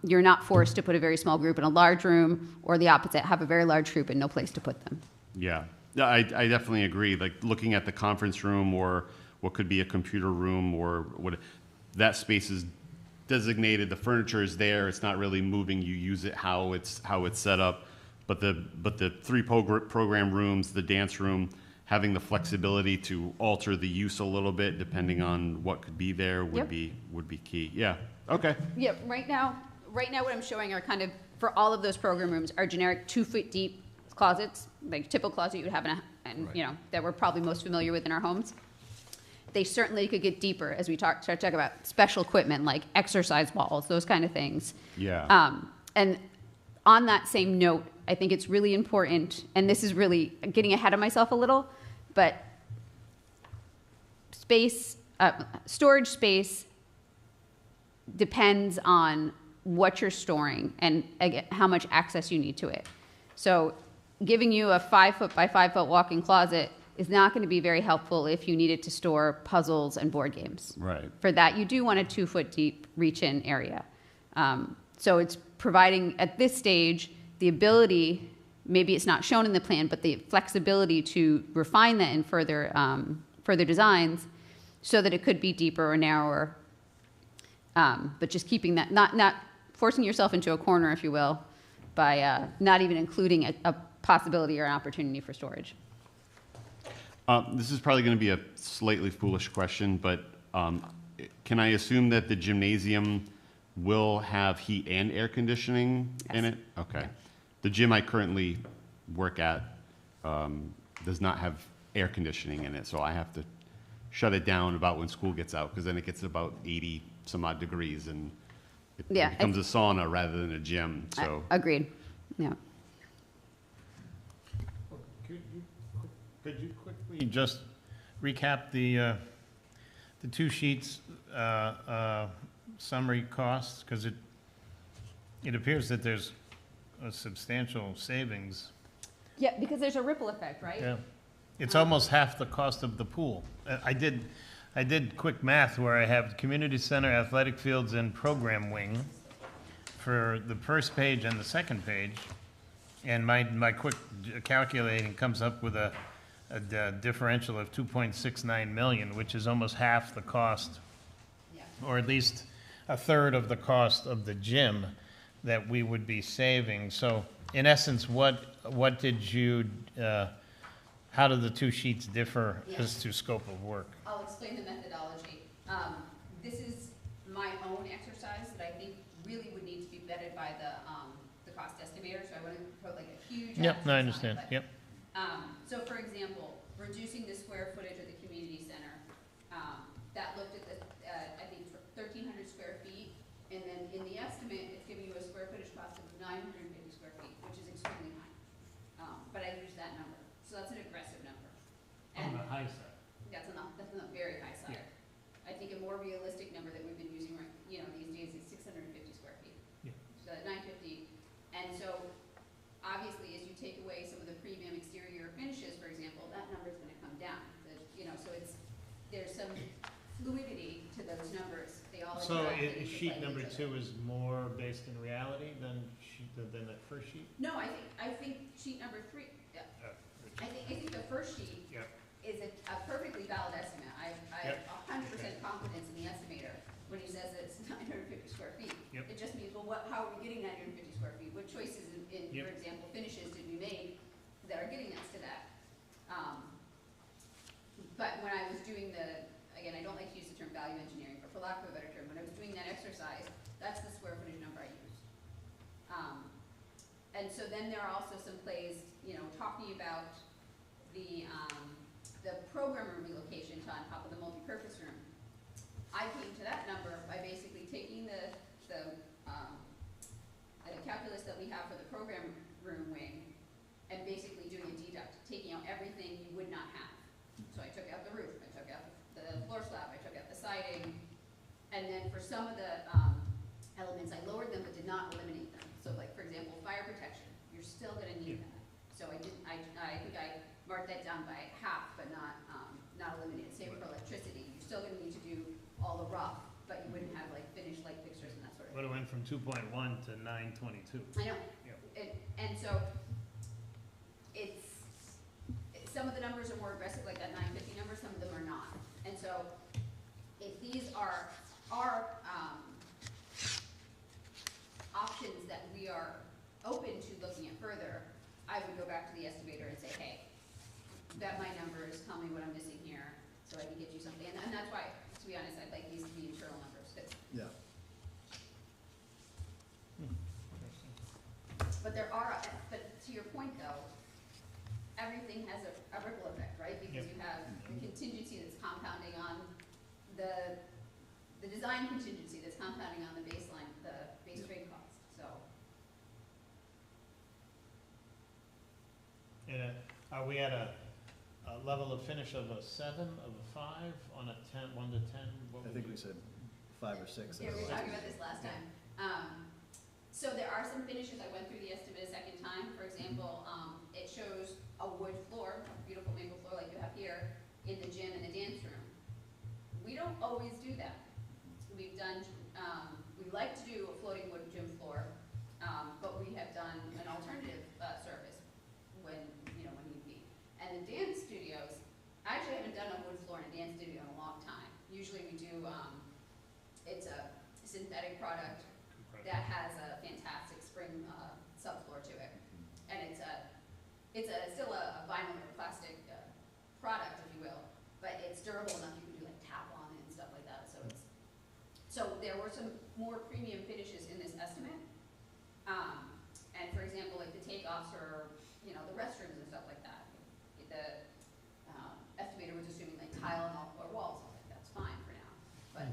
you're not forced to put a very small group in a large room, or the opposite, have a very large group and no place to put them. Yeah. I definitely agree. Like looking at the conference room or what could be a computer room or what, that space is designated, the furniture is there, it's not really moving, you use it how it's set up. But the 3 program rooms, the dance room, having the flexibility to alter the use a little bit depending on what could be there would Yep. be key. Yeah. Okay. Yeah, right now what I'm showing are kind of, for all of those program rooms, are generic 2-foot deep closets, like typical closet you would have that we're probably most familiar with in our homes. They certainly could get deeper as we start to talk about special equipment like exercise balls, those kind of things. Yeah. And on that same note, I think it's really important, and this is really getting ahead of myself a little, but storage space depends on what you're storing and again, how much access you need to it. So giving you a 5-foot by 5-foot walk-in closet is not going to be very helpful if you needed to store puzzles and board games. Right. For that, you do want a 2-foot deep reach-in area. So it's providing, at this stage, the ability, maybe it's not shown in the plan, but the flexibility to refine that in further designs so that it could be deeper or narrower. But just keeping that, not forcing yourself into a corner, if you will, by not even including a possibility or an opportunity for storage. This is probably going to be a slightly foolish question, but can I assume that the gymnasium will have heat and air conditioning in Yes. it? Okay. The gym I currently work at does not have air conditioning in it, so I have to shut it down about when school gets out, because then it gets about 80 some odd degrees, and it Yeah, becomes a sauna rather than a gym. So Agreed. Yeah. Could you quickly just recap the 2 sheets summary costs? Because it appears that there's a substantial savings. Yeah, because there's a ripple effect, right? Yeah. It's almost half the cost of the pool. I did quick math where I have community center, athletic fields, and program wing for the first page and the second page. And my quick calculating comes up with a a differential of 2.69 million, which is almost half the cost, Yeah. or at least a third of the cost of the gym that we would be saving. So in essence, what did you, how do the two sheets differ as to scope of work? I'll explain the methodology. This is my own exercise that I think really would need to be vetted by the cost estimator, so I wouldn't put like a huge Yep, emphasis I on it, understand, but, yep. So for example, reducing the square footage of the community center, that looked at the, I think 1,300 square feet, and then in the estimate, it's giving you a square footage cost of 950 square feet, which is extremely high. But I used that number, so that's an aggressive number. And high side. that's on the very high side. I think a more realistic number that we've been using right, these days is 650 square feet. Yeah. So at 950, and so obviously as you take away some of the premium exterior finishes, for example, that number is gonna come down. So there's some fluidity to those numbers. They all So interact and sheet interplay number with each other. 2 is more based in reality than that first sheet? No, I think sheet number 3, yeah. I think the first sheet Yep. is a perfectly valid estimate. I have Yep. 100% confidence in the estimator when he says that it's 950 square feet. Yep. It just means, well, how are we getting 950 square feet? What choices in, Yep. for example, finishes did we make that are getting us to that? But when I was doing again, I don't like to use the term value engineering, but for lack of a better term, when I was doing that exercise, that's the square footage number I used. And so then there are also some plays, talking about the program room relocation to on top of the multipurpose room. I came to that number by basically taking the calculus that we have for the program room wing and basically doing a deduct, taking out everything you would not have. So I took out the roof, I took out the floor slab, I took out the siding, and then for some of the elements, I lowered them but did not eliminate them. So like, for example, fire protection, you're still gonna need that. So I think I marked that down by half, but not eliminated. Same for electricity, you're still gonna need to do all the rough, but you wouldn't have like finished light fixtures and that sort of thing. But it went from 2.1 to 922. I know. Yep. And so some of the numbers are more aggressive, like that 950 number, some of them are not. And so if these are options that we are open to looking at further, I would go back to the estimator and say, hey, vet my numbers, tell me what I'm missing here, so I can get you something. And that's why, to be honest, I'd like these to be internal numbers, 'cause Yeah. but to your point though, everything has a ripple effect, right? Because Yep. you have the contingency that's compounding on the design contingency that's compounding on the baseline, the base trade cost, so. And are we at a level of finish of a 7, of a 5, on a 10, 1 to 10? What I would think you- we said 5 or 6. Yeah, we were talking about this last time. So there are some finishes, I went through the estimate a second time. For example, it shows a wood floor, a beautiful maple floor like you have here, in the gym and the dance room. We don't always do that. We've done, we like to do a floating wood gym floor, but we have done an alternative service when need be. And the dance studios, I actually haven't done a wood floor in a dance studio in a long time. Usually we do, it's a synthetic product that has a fantastic spring subfloor to it, and it's still a vinyl or plastic product, if you will, but it's durable enough you can do like tap on it and stuff like that. So there were some more premium finishes in this estimate, and for example, like the takeoffs or the restrooms and stuff like that. The estimator was assuming like tile and all floor walls. That's fine for now, but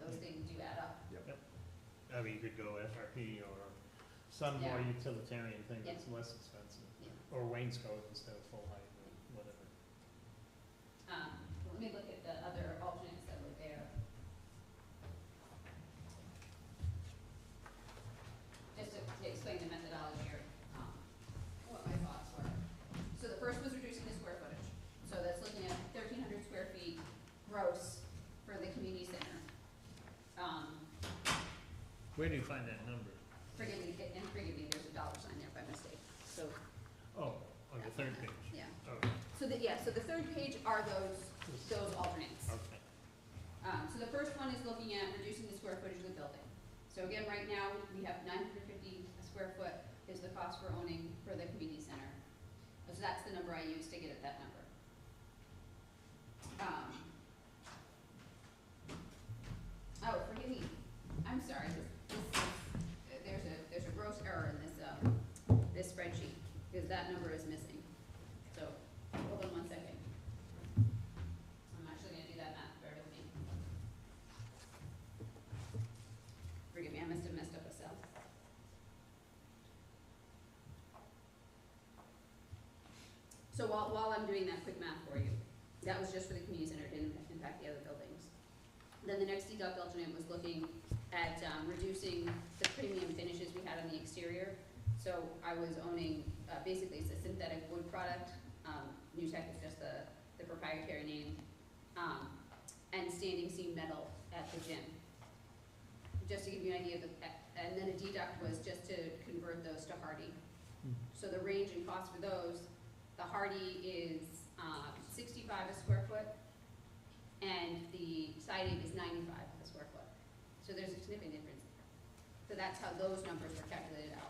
those things do add up. I mean, you could go FRP or some more Yeah. utilitarian thing Yeah. that's less expensive. Yeah. Or wainscot instead of full height or whatever. Let me look at the other alternates that were there. Just to explain the methodology or what my thoughts were. So the first was reducing the square footage. So that's looking at 1,300 square feet gross for the community center. Where do you find that number? Forgive me, there's a dollar sign there by mistake. So, Oh, on the third page. yeah. Okay. So the third page are those alternates. Okay. So the first one is looking at reducing the square footage of the building. So again, right now, we have 950 a square foot is the cost for owning for the community center. So that's the number I use to get at that number. Oh, forgive me, I'm sorry, there's a gross error in this spreadsheet, because that number is missing. So, hold on one second. I'm actually gonna do that math, bear with me. Forgive me, I must have messed up a cell. So while I'm doing that quick math for you, that was just for the community center, it didn't impact the other buildings. Then the next deduct alternate was looking at reducing the premium finishes we had on the exterior. So I was owning, basically it's a synthetic wood product, New Tech is just the proprietary name, and standing seam metal at the gym. Just to give you an idea of and then a deduct was just to convert those to hardy. So the range in cost for those, the hardy is 65 a square foot, and the siding is 95 a square foot. So there's a significant difference there. So that's how those numbers were calculated out.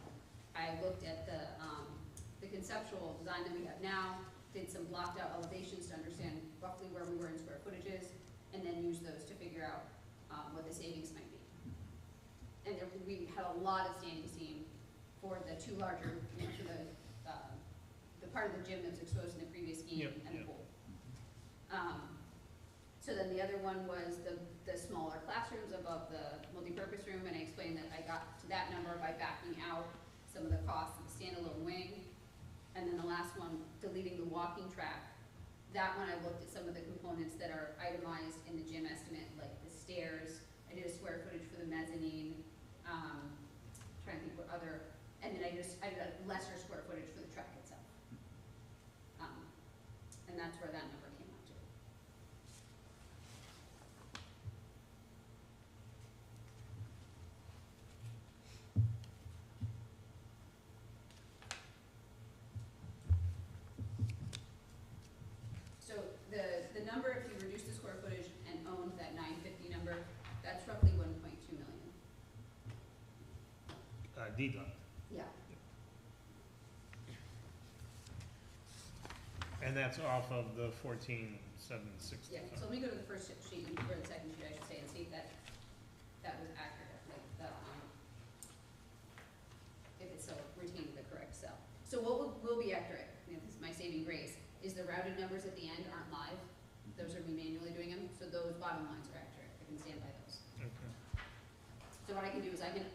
I looked at the conceptual design that we have now, did some blocked out elevations to understand roughly where we were in square footages, and then used those to figure out what the savings might be. And we had a lot of standing seam for the two larger, for the part of the gym that's exposed in the previous scheme and the pool. So then the other one was the smaller classrooms above the multipurpose room, and I explained that I got to that number by backing out some of the costs of the standalone wing. And then the last one, deleting the walking track. That one I looked at some of the components that are itemized in the gym estimate, like the stairs. I did a square footage for the mezzanine, trying to think what other, and then I did a lesser square footage for the track itself. And that's where that number came out to. So the number, if you reduce the square footage and own that 950 number, that's roughly 1.2 million. Deduct. Yeah. And that's off of the 14,765. Yeah, so let me go to the first sheet, or the second sheet, I should say, and see if that was accurate, like if it's still retaining the correct cell. So what will be accurate, this is my saving grace, is the routed numbers at the end aren't live. Those are me manually doing them, so those bottom lines are accurate. I can stand by those. Okay. So what I can do is I can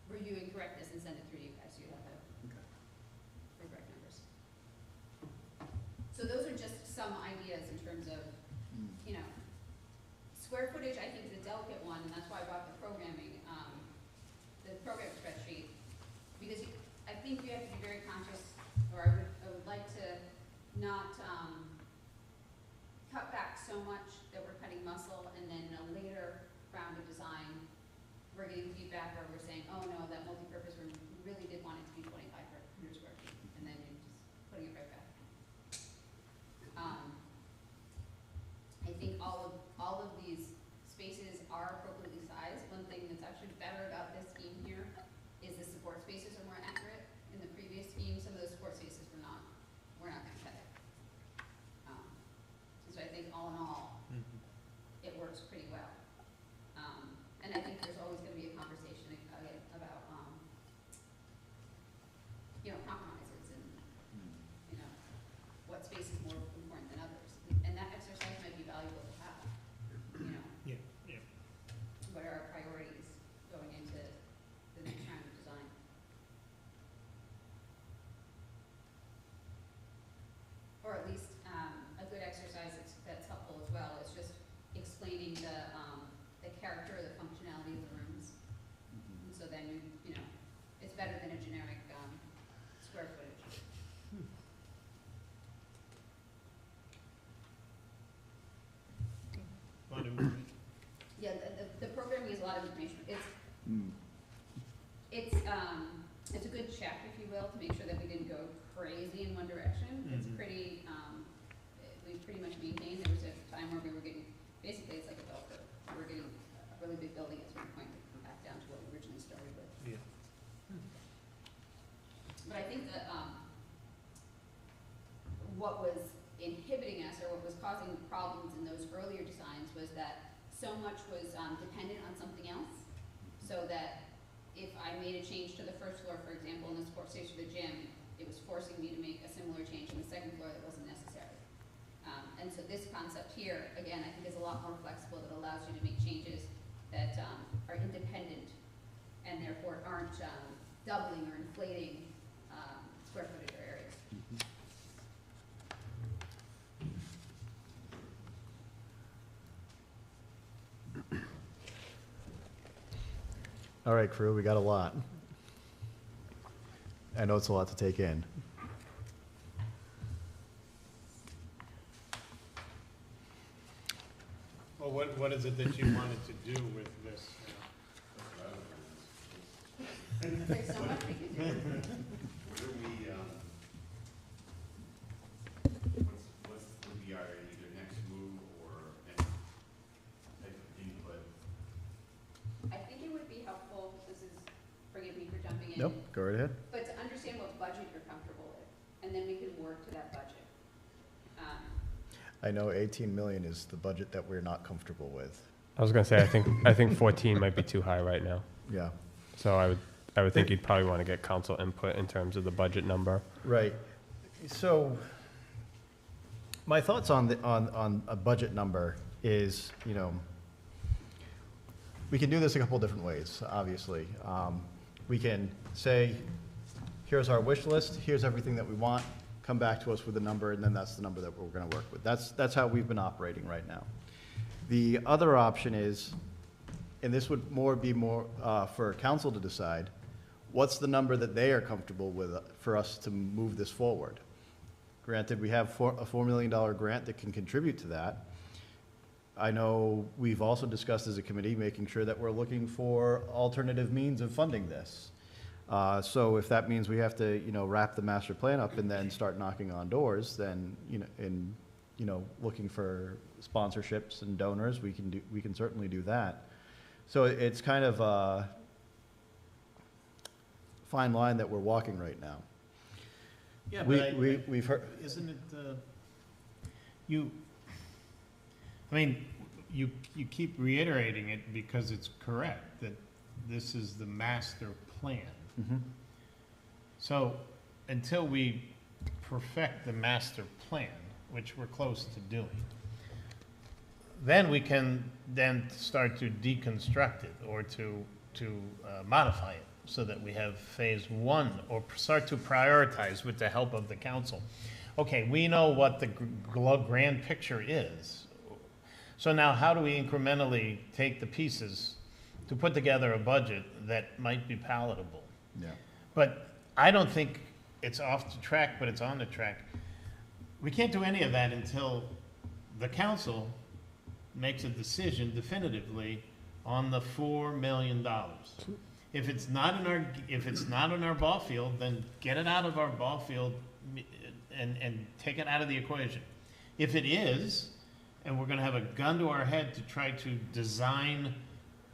review and correct this and send it through to you guys, so you have the correct numbers. So those are just some ideas in terms of, square footage I think is a delicate one, and that's why I brought the programming, the program spreadsheet, because I think you have to be very conscious, or I would like to not cut back so much that we're cutting muscle, and then in a later round of design, we're getting feedback where we're saying, oh no, that multi-purpose room really did want it to be 2,500 square feet, and then you're just putting it right back. I think all of these spaces are appropriately sized. One thing that's actually better about this scheme here is the support spaces are more accurate. In the previous scheme, some of those support spaces were not going to cut it. So I think all in all, it works pretty well. And I think there's always going to be a conversation again about, compromises and, what space is more important than others. And that exercise might be valuable to have, What are our priorities going into the next round of design? what was inhibiting us, or what was causing problems in those earlier designs, was that so much was dependent on something else, so that if I made a change to the first floor, for example, in the sports stage for the gym, it was forcing me to make a similar change in the second floor that wasn't necessary. And so this concept here, again, I think is a lot more flexible, that allows you to make changes that are independent and therefore aren't doubling or inflating square footage or areas. All right, crew, we got a lot. I know it's a lot to take in. Well, what is it that you wanted to do with this? There's so much we can do. What's would be our either next move or next type of input? I think it would be helpful, this is, forgive me for jumping in. Nope, go right ahead. But to understand what budget you're comfortable with, and then we can work to that budget. I know 18 million is the budget that we're not comfortable with. I was gonna say, I think 14 might be too high right now. Yeah. So I would think you'd probably want to get council input in terms of the budget number. Right. So my thoughts on on a budget number is, you know, we can do this a couple different ways, obviously. We can say, here's our wish list, here's everything that we want, come back to us with a number, and then that's the number that we're gonna work with. That's how we've been operating right now. The other option is, and this would be more for council to decide, what's the number that they are comfortable with for us to move this forward? Granted, we have a $4 million grant that can contribute to that. I know we've also discussed as a committee making sure that we're looking for alternative means of funding this. So if that means we have to, you know, wrap the master plan up and then start knocking on doors, then, looking for sponsorships and donors, we can certainly do that. So it's kind of a fine line that we're walking right now. Yeah, We've heard, isn't it, you keep reiterating it because it's correct, that this is the master plan. Mhm. So until we perfect the master plan, which we're close to doing, then we can then start to deconstruct it or to modify it so that we have phase one, or start to prioritize with the help of the council. Okay, we know what the grand picture is. So now how do we incrementally take the pieces to put together a budget that might be palatable? yeah. But I don't think it's off the track, but it's on the track. We can't do any of that until the council makes a decision definitively on the $4 million. If it's not in our ball field, then get it out of our ball field and take it out of the equation. If it is, and we're gonna have a gun to our head to try to design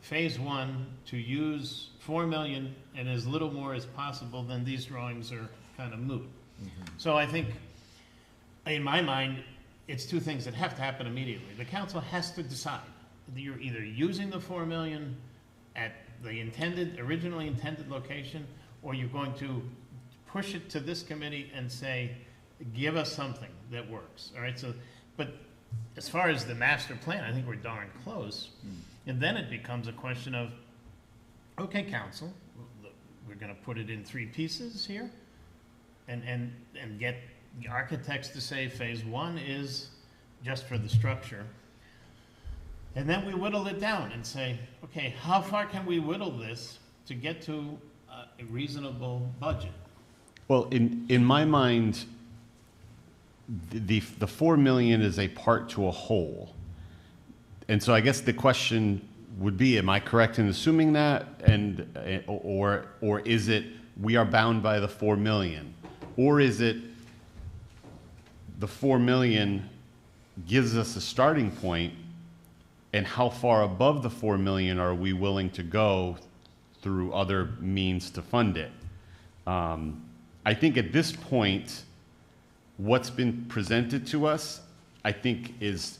phase one to use 4 million and as little more as possible, then these drawings are kind of moot. So I think, in my mind, it's two things that have to happen immediately. The council has to decide. You're either using the 4 million at the originally intended location, or you're going to push it to this committee and say, give us something that works, all right? So, but as far as the master plan, I think we're darn close. And then it becomes a question of, okay, council, we're gonna put it in 3 pieces here and get the architects to say phase one is just for the structure. And then we whittle it down and say, okay, how far can we whittle this to get to a reasonable budget? Well, in my mind, the 4 million is a part to a whole. And so I guess the question would be, am I correct in assuming that? Or is it, we are bound by the 4 million? Or is it the 4 million gives us a starting point, and how far above the 4 million are we willing to go through other means to fund it? I think at this point, what's been presented to us, I think is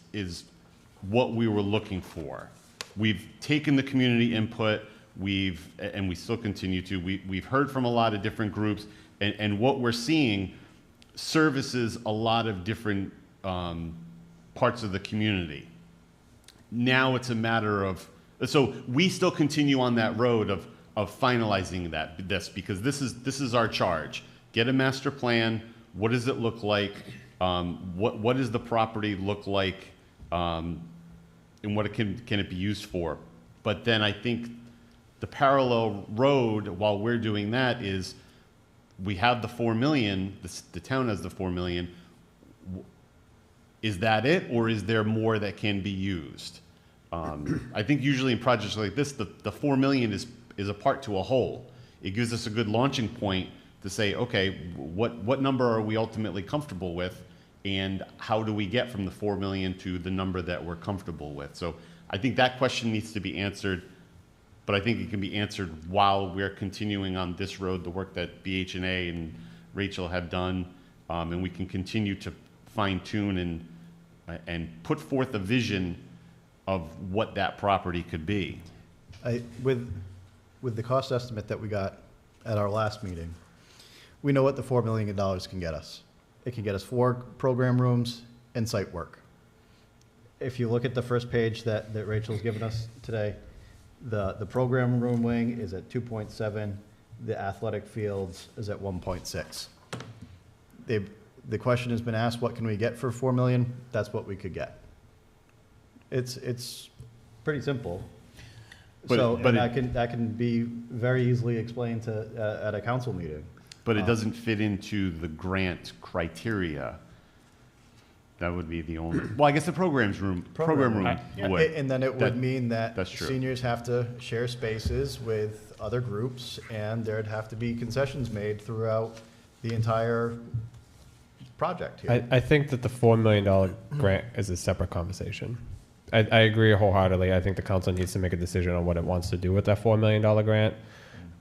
what we were looking for. We've taken the community input, and we still continue to, we've heard from a lot of different groups, and what we're seeing services a lot of different parts of the community. Now it's a matter of, so we still continue on that road of finalizing this, because this is our charge. Get a master plan. What does it look like? What does the property look like? And what can it be used for? But then I think the parallel road while we're doing that is we have the 4 million, the town has the 4 million. Is that it, or is there more that can be used? I think usually in projects like this, the 4 million is a part to a whole. It gives us a good launching point to say, okay, what number are we ultimately comfortable with, and how do we get from the 4 million to the number that we're comfortable with? So I think that question needs to be answered, but I think it can be answered while we're continuing on this road, the work that BH+A and Rachel have done, and we can continue to fine tune and put forth a vision of what that property could be. With the cost estimate that we got at our last meeting, we know what the $4 million can get us. It can get us 4 program rooms and site work. If you look at the first page that Rachel's given us today, the program room wing is at 2.7, the athletic fields is at 1.6. The question has been asked, what can we get for 4 million? That's what we could get. It's pretty simple. That can be very easily explained at a council meeting. But it doesn't fit into the grant criteria. That would be the only, well, I guess the program room would. And then it would mean that that's true. Seniors have to share spaces with other groups, and there'd have to be concessions made throughout the entire project here. I think that the $4 million grant is a separate conversation. I agree wholeheartedly. I think the council needs to make a decision on what it wants to do with that $4 million grant.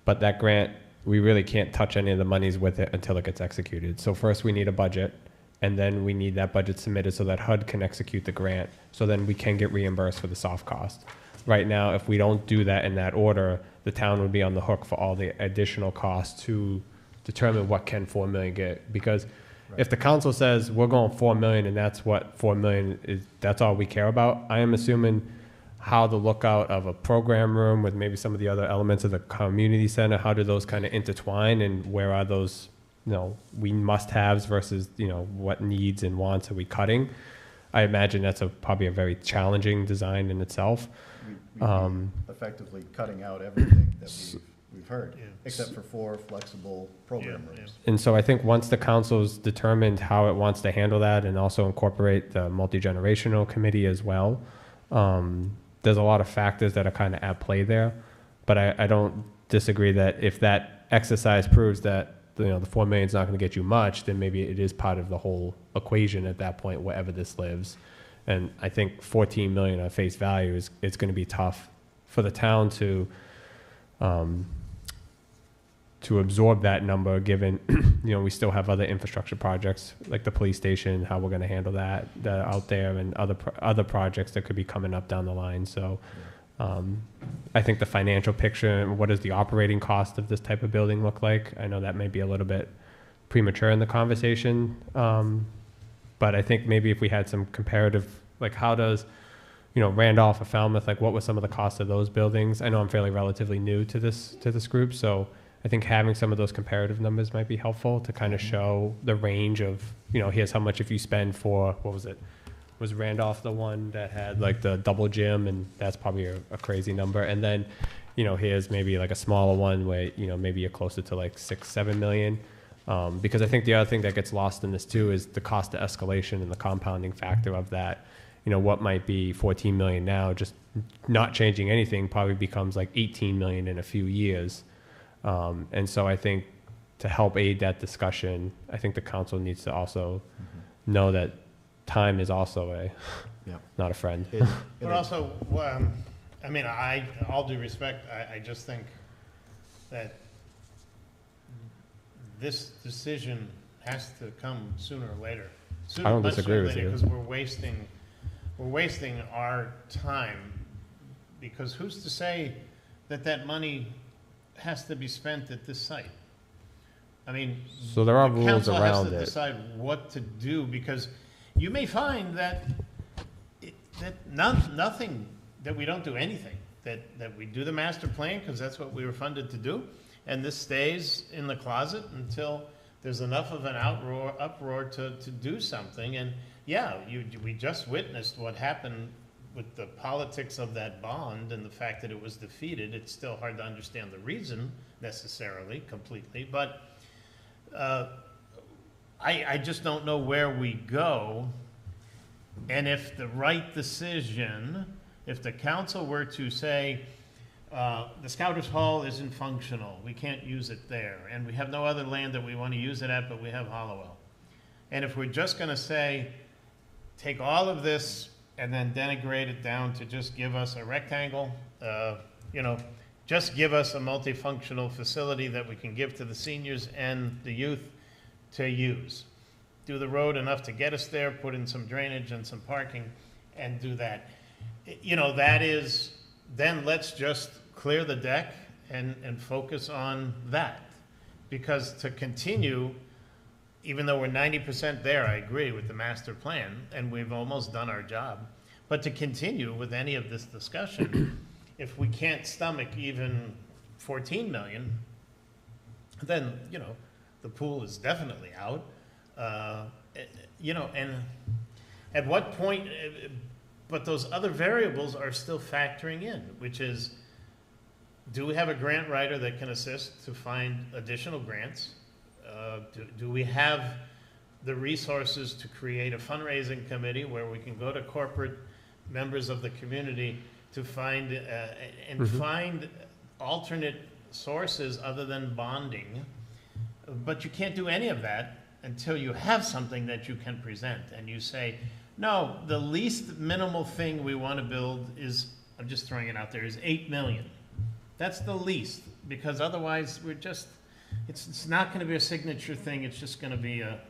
But that grant, we really can't touch any of the monies with it until it gets executed. So first we need a budget, and then we need that budget submitted so that HUD can execute the grant, so then we can get reimbursed for the soft cost. Right now, if we don't do that in that order, the town would be on the hook for all the additional costs to determine what can 4 million get. Because if the council says we're going 4 million and that's what 4 million is, that's all we care about, I am assuming how the lookout of a program room with maybe some of the other elements of the community center, how do those kind of intertwine, and where are those, we must-haves versus, what needs and wants are we cutting? I imagine that's probably a very challenging design in itself. We'd be effectively cutting out everything that we've heard, except for 4 flexible program rooms. And so I think once the council's determined how it wants to handle that, and also incorporate the multi-generational committee as well, there's a lot of factors that are kind of at play there. But I don't disagree that if that exercise proves that the 4 million is not going to get you much, then maybe it is part of the whole equation at that point, wherever this lives. And I think 14 million at face value it's going to be tough for the town to absorb that number, given we still have other infrastructure projects like the police station, how we're going to handle that out there, and other projects that could be coming up down the line. So I think the financial picture, what does the operating cost of this type of building look like? I know that may be a little bit premature in the conversation, but I think maybe if we had some comparative, like how does Randolph or Falmouth, like what was some of the costs of those buildings? I know I'm fairly relatively new to this group, so I think having some of those comparative numbers might be helpful to kind of show the range of, here's how much if you spend for, what was it? Was Randolph the one that had like the double gym, and that's probably a crazy number. And then, here's maybe like a smaller one where, maybe you're closer to like 6-7 million. Because I think the other thing that gets lost in this too is the cost of escalation and the compounding factor of that. What might be 14 million now, just not changing anything, probably becomes like 18 million in a few years. And so I think to help aid that discussion, I think the council needs to also know that time is also not a friend. But also, all due respect, I just think that this decision has to come sooner or later. I don't disagree with you. Because we're wasting our time, because who's to say that that money has to be spent at this site? I mean, So there are the rules council has around to it. decide what to do, because you may find that, nothing, that we don't do anything, that we do the master plan, because that's what we were funded to do, and this stays in the closet until there's enough of an uproar to do something. And yeah, we just witnessed what happened with the politics of that bond and the fact that it was defeated. It's still hard to understand the reason necessarily, completely, but I just don't know where we go. And if the right decision, if the council were to say, the Scouters Hall isn't functional, we can't use it there, and we have no other land that we want to use it at, but we have Halliwell. And if we're just going to say, take all of this and then denigrate it down to just give us a rectangle, just give us a multifunctional facility that we can give to the seniors and the youth to use. Do the road enough to get us there, put in some drainage and some parking, and do that. That is, then let's just clear the deck and focus on that. Because to continue, even though we're 90% there, I agree with the master plan, and we've almost done our job, but to continue with any of this discussion, if we can't stomach even 14 million, then, the pool is definitely out. And at what point, but those other variables are still factoring in, which is, do we have a grant writer that can assist to find additional grants? Do we have the resources to create a fundraising committee where we can go to corporate members of the community to find find alternate sources other than bonding? But you can't do any of that until you have something that you can present and you say, no, the least minimal thing we want to build is, I'm just throwing it out there, is 8 million. That's the least, because otherwise we're just, it's not going to be a signature thing, it's just going to be a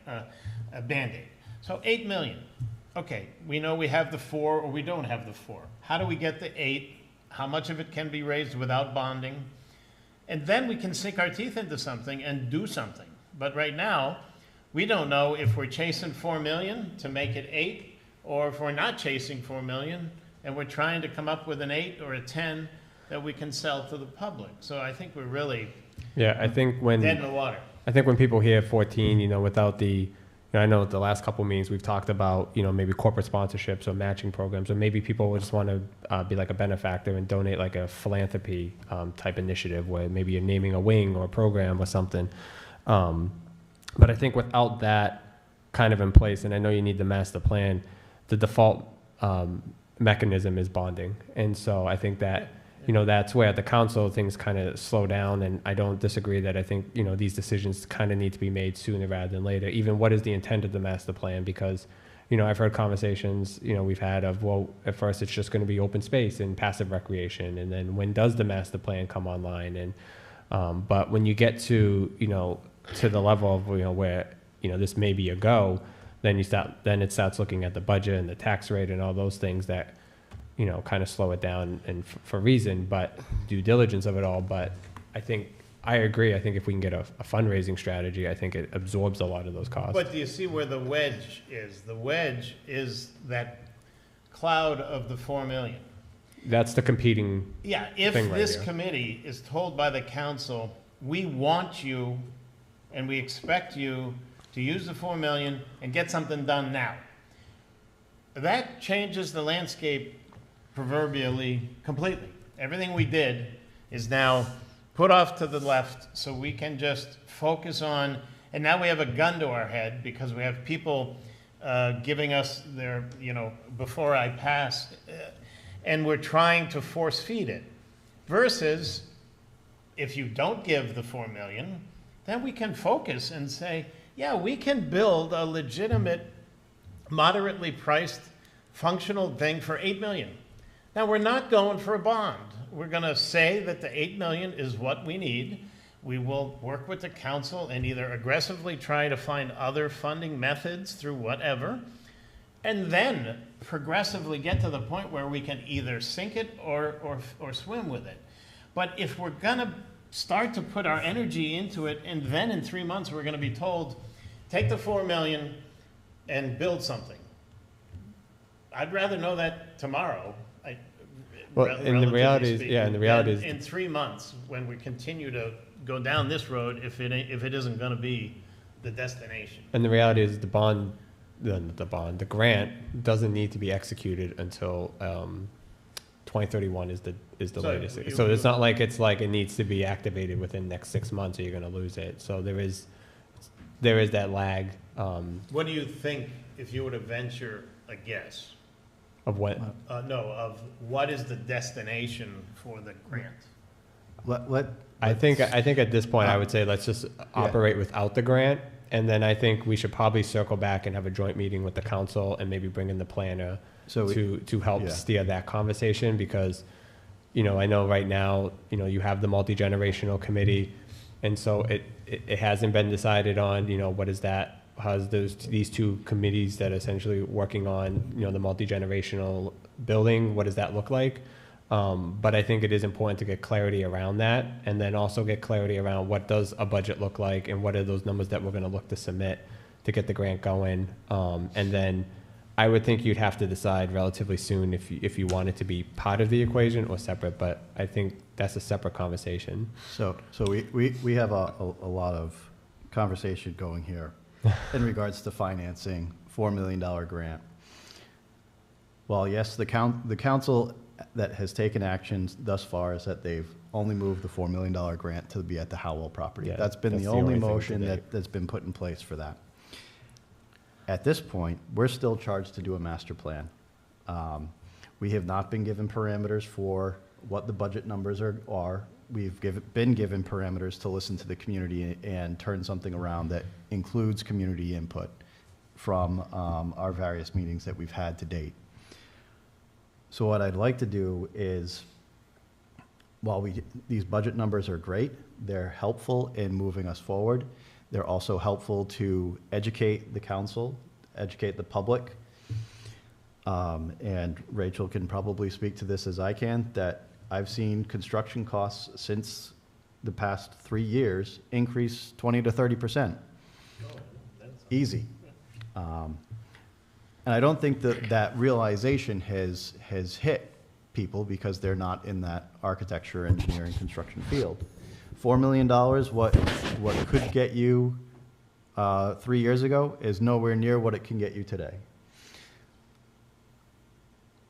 Band-Aid. So 8 million. Okay, we know we have the 4 or we don't have the 4. How do we get the 8? How much of it can be raised without bonding? And then we can sink our teeth into something and do something. But right now, we don't know if we're chasing 4 million to make it 8, or if we're not chasing 4 million and we're trying to come up with an 8 or a 10 that we can sell to the public. So I think we're really I think when dead in the water. I think when people hear 14, without the, I know the last couple meetings we've talked about, maybe corporate sponsorships or matching programs, or maybe people would just want to be like a benefactor and donate like a philanthropy type initiative where maybe you're naming a wing or a program or something. But I think without that kind of in place, and I know you need the master plan, the default mechanism is bonding. And so I think that, that's where at the council things kind of slow down, and I don't disagree that I think, these decisions kind of need to be made sooner rather than later. Even what is the intent of the master plan? Because, I've heard conversations, we've had of, well, at first it's just going to be open space and passive recreation, and then when does the master plan come online? And, but when you get to, to the level of, where, this may be a go, then it starts looking at the budget and the tax rate and all those things that, kind of slow it down and for reason, but due diligence of it all. But I agree. I think if we can get a fundraising strategy, I think it absorbs a lot of those costs. But do you see where the wedge is? The wedge is that cloud of the 4 million. That's the competing Yeah, if thing right this here. committee is told by the council, we want you and we expect you to use the 4 million and get something done now, that changes the landscape proverbially completely. Everything we did is now put off to the left so we can just focus on, and now we have a gun to our head because we have people giving us their, before I pass, and we're trying to force feed it. Versus, if you don't give the 4 million, then we can focus and say, yeah, we can build a legitimate, moderately priced, functional thing for 8 million. Now, we're not going for a bond. We're going to say that the 8 million is what we need. We will work with the council and either aggressively try to find other funding methods through whatever, and then progressively get to the point where we can either sink it or swim with it. But if we're gonna start to put our energy into it, and then in 3 months, we're gonna be told, take the 4 million and build something. I'd rather know that tomorrow. Well, and the reality is, yeah, and the reality is, in 3 months, when we continue to go down this road, if it isn't gonna be the destination. and the reality is the grant doesn't need to be executed until 2031 is the So latest. you- So it's not like it needs to be activated within the next 6 months or you're going to lose it. So there is that lag What do you think, if you were to venture a guess? of what. Of what is the destination for the grant? I think at this point I would say let's just operate without the grant, and then I think we should probably circle back and have a joint meeting with the council and maybe bring in the planner to help yeah. steer that conversation, because I know right now you have the multi-generational committee, and so it hasn't been decided on what is that. How's these two committees that are essentially working on the multi-generational building, what does that look like? But I think it is important to get clarity around that, and then also get clarity around what does a budget look like and what are those numbers that we're going to look to submit to get the grant going. And then I would think you'd have to decide relatively soon if you want it to be part of the equation or separate, but I think that's a separate conversation. So we have a lot of conversation going here in regards to financing $4 million grant. Well, yes, the council that has taken actions thus far is that they've only moved the $4 million grant to be at the Halliwell property. Yeah, That's been that's the the only only thing to motion date. that's been put in place for that. At this point, we're still charged to do a master plan. We have not been given parameters for what the budget numbers are. We've been given parameters to listen to the community and turn something around that includes community input from our various meetings that we've had to date. So what I'd like to do is, while these budget numbers are great, they're helpful in moving us forward. They're also helpful to educate the council, educate the public. And Rachel can probably speak to this as I can, that I've seen construction costs since the past 3 years increase 20 to 30%. Easy. And I don't think that realization has hit people because they're not in that architecture, engineering, construction field. $4 million, what could get you 3 years ago is nowhere near what it can get you today.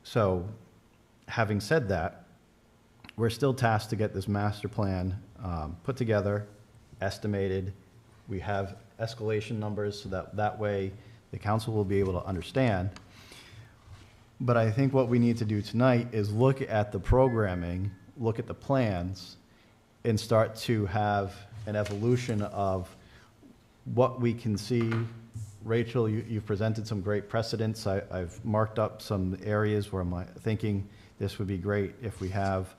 So, having said that, we're still tasked to get this master plan put together, estimated. We have escalation numbers so that way the council will be able to understand. But I think what we need to do tonight is look at the programming, look at the plans, and start to have an evolution of what we can see. Rachel, you've presented some great precedents. I've marked up some areas where I'm thinking this would be great if we have,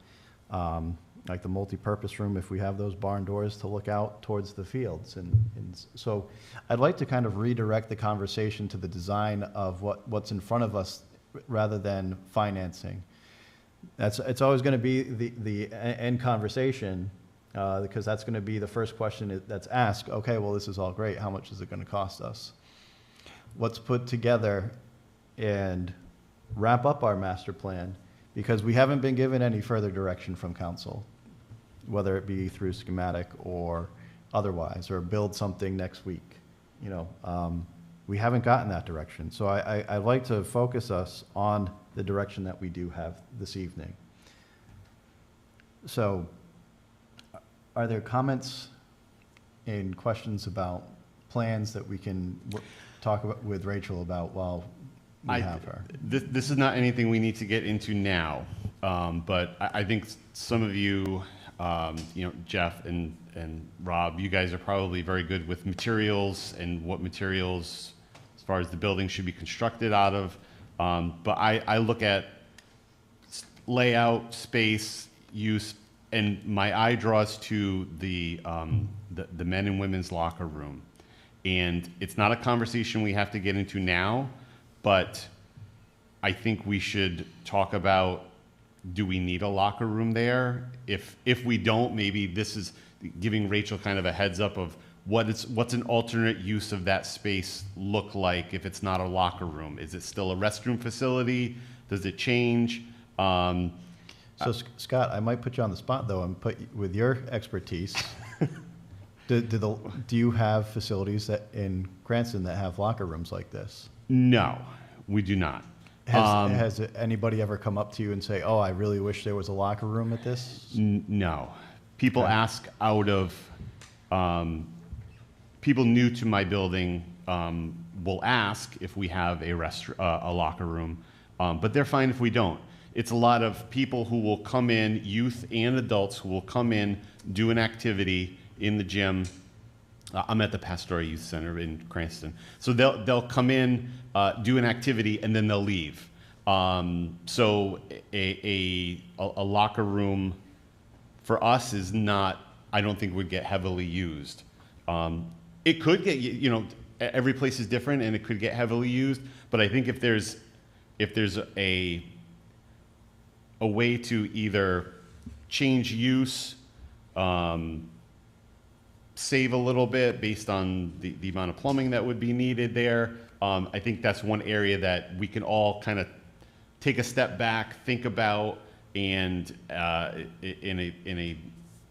like the multi-purpose room, if we have those barn doors to look out towards the fields. And so I'd like to kind of redirect the conversation to the design of what's in front of us rather than financing. It's always going to be the end conversation, because that's going to be the first question that's asked. Okay, well, this is all great. How much is it going to cost us? Let's put together and wrap up our master plan, because we haven't been given any further direction from council, whether it be through schematic or otherwise, or build something next week. We haven't gotten that direction. So I'd like to focus us on the direction that we do have this evening. So are there comments and questions about plans that we can talk about with Rachel about while we have her? This is not anything we need to get into now, but I think some of you, Jeff and Rob, you guys are probably very good with materials and what materials, as far as the building should be constructed out of. But I look at layout, space, use, and my eye draws to the men and women's locker room. And it's not a conversation we have to get into now, but I think we should talk about, do we need a locker room there? If we don't, maybe this is giving Rachel kind of a heads up of what's an alternate use of that space look like if it's not a locker room? Is it still a restroom facility? Does it change? So Scott, I might put you on the spot though, and with your expertise. Do you have facilities in Cranston that have locker rooms like this? No, we do not. Has anybody ever come up to you and say, "Oh, I really wish there was a locker room at this"? No. People ask out of, people new to my building will ask if we have a locker room, but they're fine if we don't. It's a lot of people who will come in, youth and adults who will come in, do an activity in the gym. I'm at the Pastoral Youth Center in Cranston. So they'll come in, do an activity, and then they'll leave. So a locker room for us is not, I don't think would get heavily used. It could get, every place is different and it could get heavily used, but I think if there's a way to either change use, save a little bit based on the amount of plumbing that would be needed there. I think that's one area that we can all kind of take a step back, think about, and in a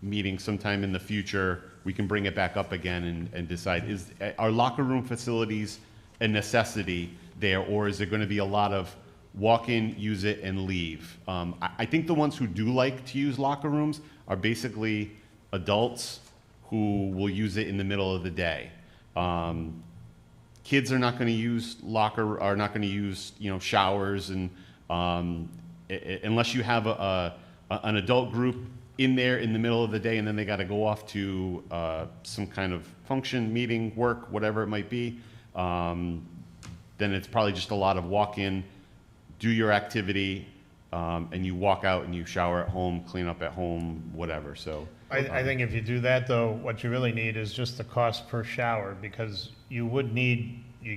meeting sometime in the future, we can bring it back up again and decide, are locker room facilities a necessity there, or is there going to be a lot of walk in, use it, and leave? I think the ones who do like to use locker rooms are basically adults who will use it in the middle of the day. Kids are not going to use showers, and unless you have an adult group in there in the middle of the day, and then they got to go off to some kind of function, meeting, work, whatever it might be, then it's probably just a lot of walk in, do your activity, and you walk out and you shower at home, clean up at home, whatever. So I think if you do that, though, what you really need is just the cost per shower, because you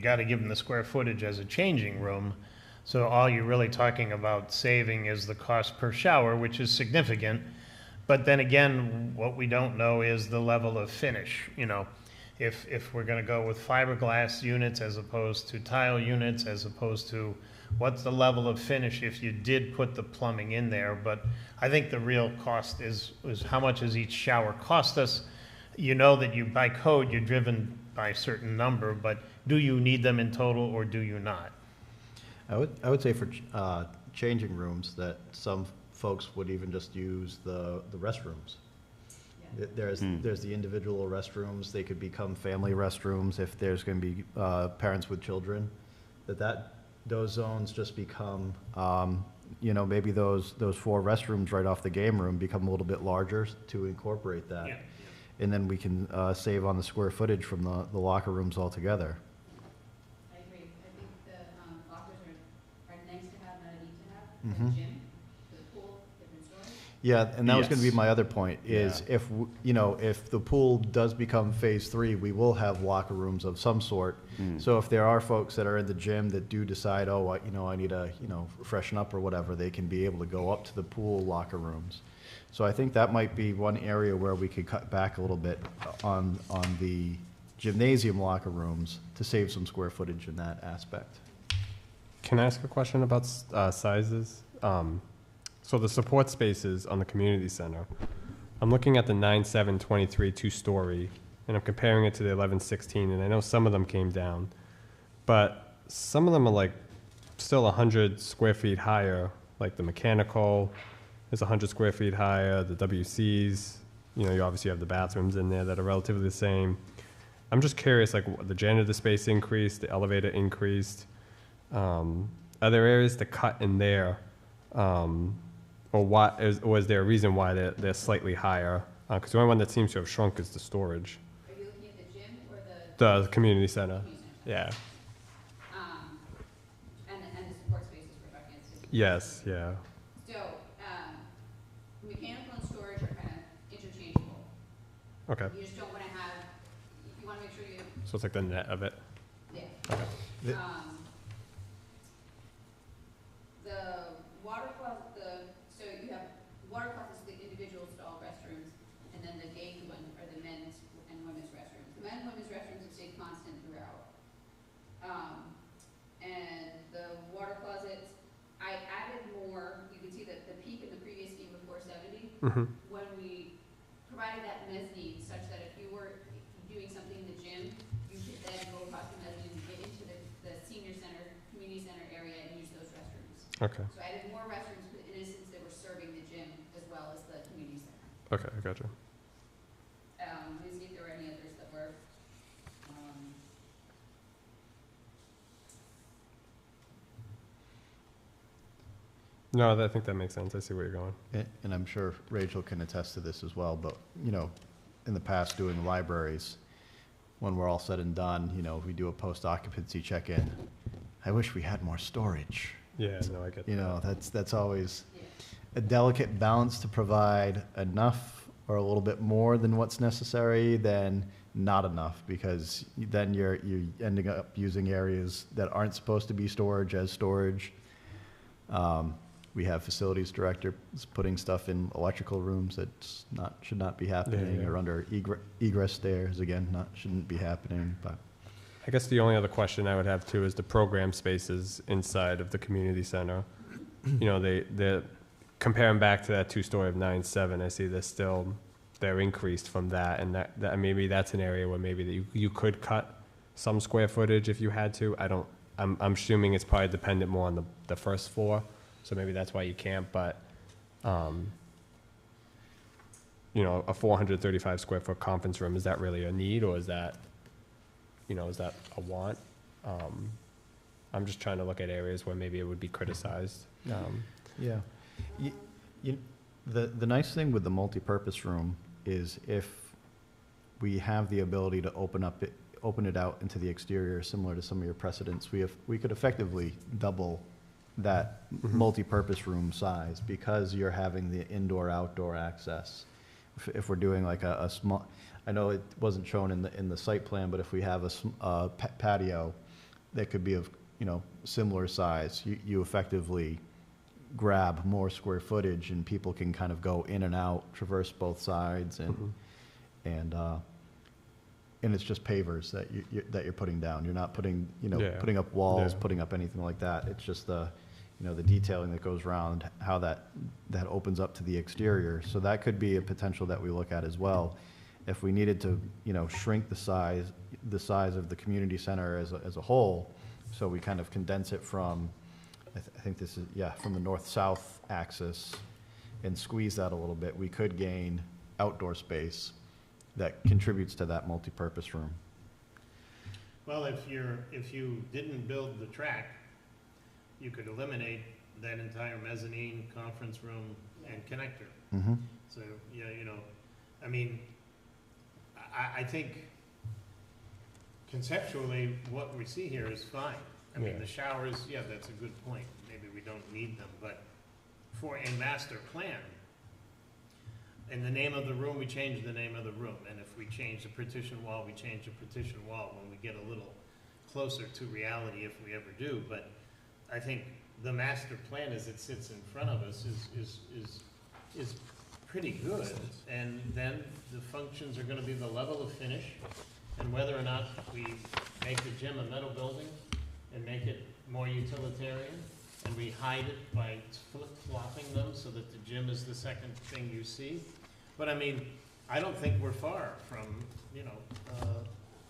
got to give them the square footage as a changing room. So all you're really talking about saving is the cost per shower, which is significant. But then again, what we don't know is the level of finish. If we're going to go with fiberglass units as opposed to tile units, as opposed to what's the level of finish if you did put the plumbing in there. But I think the real cost is how much does each shower cost us? You know that by code, you're driven by a certain number, but do you need them in total or do you not? I would say for changing rooms that some folks would even just use the restrooms. There's the individual restrooms. They could become family restrooms if there's going to be parents with children. Those zones just become, maybe those 4 restrooms right off the game room become a little bit larger to incorporate that. Yeah. And then we can save on the square footage from the locker rooms altogether. I agree. I think the lockers are nice to have, not a need to have. Mhm. The gym, the pool, different story. Yeah, and that was going to be Yes. my other point, is Yeah. if the pool does become phase 3, we will have locker rooms of some sort. So if there are folks that are in the gym that do decide, I need to, freshen up or whatever, they can be able to go up to the pool locker rooms. So I think that might be one area where we could cut back a little bit on the gymnasium locker rooms to save some square footage in that aspect. Can I ask a question about sizes? So the support spaces on the community center, I'm looking at the 9/7/23 2-story, and I'm comparing it to the 11/16, and I know some of them came down, but some of them are still 100 square feet higher, like the mechanical is 100 square feet higher, the WCs, you obviously have the bathrooms in there that are relatively the same. I'm just curious, the janitor space increased, the elevator increased. Are there areas to cut in there? Or is there a reason why they're slightly higher? Because the only one that seems to have shrunk is the storage. Are you looking at the gym or The community center. community center? Yeah. And the support spaces we're talking about? Yes, yeah. So, mechanical and storage are kind Okay, You just don't wanna have, you wanna make sure you, so it's like the net of it. yeah. The- The water closet, so you have water closets, the individual stall restrooms, and then the gained one are the men's and women's restrooms. The men's and women's restrooms have stayed constant throughout. And the water closets, I added more, you can see that the peak in the previous scheme was 470. Mm-hmm. When we provided that mezzanine such that if you were doing something in the gym, you could then go across the mezzanine and get into the senior center, community center area and use those restrooms. Okay, So I added more restrooms in a sense that were serving the gym as well as the community center. okay, I gotcha. Let me see if there were any others that were, No, I think that makes sense. I see where you're going. And I'm sure Rachel can attest to this as well, but, you know, in the past doing libraries, when we're all said and done, you know, we do a post-occupancy check-in. I wish we had more storage. Yeah, no, I get that. You know, that's always yeah. a delicate balance to provide enough or a little bit more than what's necessary than not enough, because then you're ending up using areas that aren't supposed to be storage as storage. We have facilities directors putting stuff in electrical rooms that's should not be happening, yeah. or under egress stairs, again, shouldn't be happening, but. I guess the only other question I would have too is the program spaces inside of the community center. You know, they're comparing back to that two-story of 9.7, I see they're increased from that, and that maybe that's an area where maybe that you could cut some square footage if you had to. I'm assuming it's probably dependent more on the first floor, so maybe that's why you can't, but, you know, a 435 square foot conference room, is that really a need, or is that, you know, is that a want? I'm just trying to look at areas where maybe it would be criticized. Yeah. The nice thing with the multipurpose room is if we have the ability to open it out into the exterior, similar to some of your precedents, we could effectively double that multipurpose room size, because you're having the indoor-outdoor access. If we're doing like a small, I know it wasn't shown in the site plan, but if we have a patio that could be of, you know, similar size, you effectively grab more square footage, and people can kind of go in and out, traverse both sides, and it's just pavers that you're putting down. You're not putting, you know, Yeah. putting up walls, Yeah. putting up anything like that. It's just the detailing that goes around, how that opens up to the exterior. So that could be a potential that we look at as well. If we needed to, you know, shrink the size of the community center as a whole, so we kind of condense it from, I think this is, from the north-south axis, and squeeze that a little bit, we could gain outdoor space that contributes to that multipurpose room. Well, if you didn't build the track, you could eliminate that entire mezzanine, conference room, and connector. Mm-hmm. So, yeah, you know, I mean, I think conceptually, what we see here is fine. I mean, Yeah. the showers, that's a good point. Maybe we don't need them, but for a master plan, in the name of the room, we change the name of the room. And if we change the partition wall, we change the partition wall when we get a little closer to reality, if we ever do. But I think the master plan as it sits in front of us is pretty good. And then the functions are gonna be the level of finish, and whether or not we make the gym a metal building and make it more utilitarian, and we hide it by flip-flopping them so that the gym is the second thing you see. But I mean, I don't think we're far from, you know,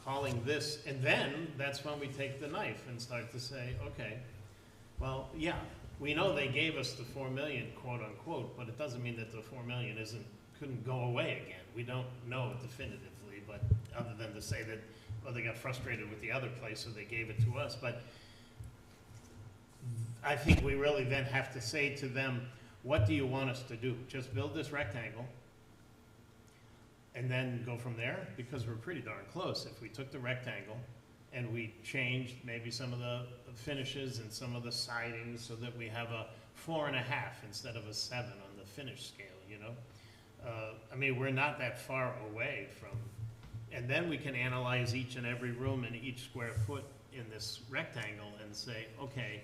calling this, and then that's when we take the knife and start to say, okay, well, we know they gave us the 4 million, quote unquote, but it doesn't mean that the 4 million couldn't go away again. We don't know definitively, but other than to say that, well, they got frustrated with the other place, so they gave it to us. But I think we really then have to say to them, what do you want us to do? Just build this rectangle and then go from there? Because we're pretty darn close. If we took the rectangle and we changed maybe some of the finishes and some of the sidings so that we have a 4.5 instead of a 7 on the finish scale, you know? I mean, we're not that far away from, and then we can analyze each and every room and each square foot in this rectangle and say, okay,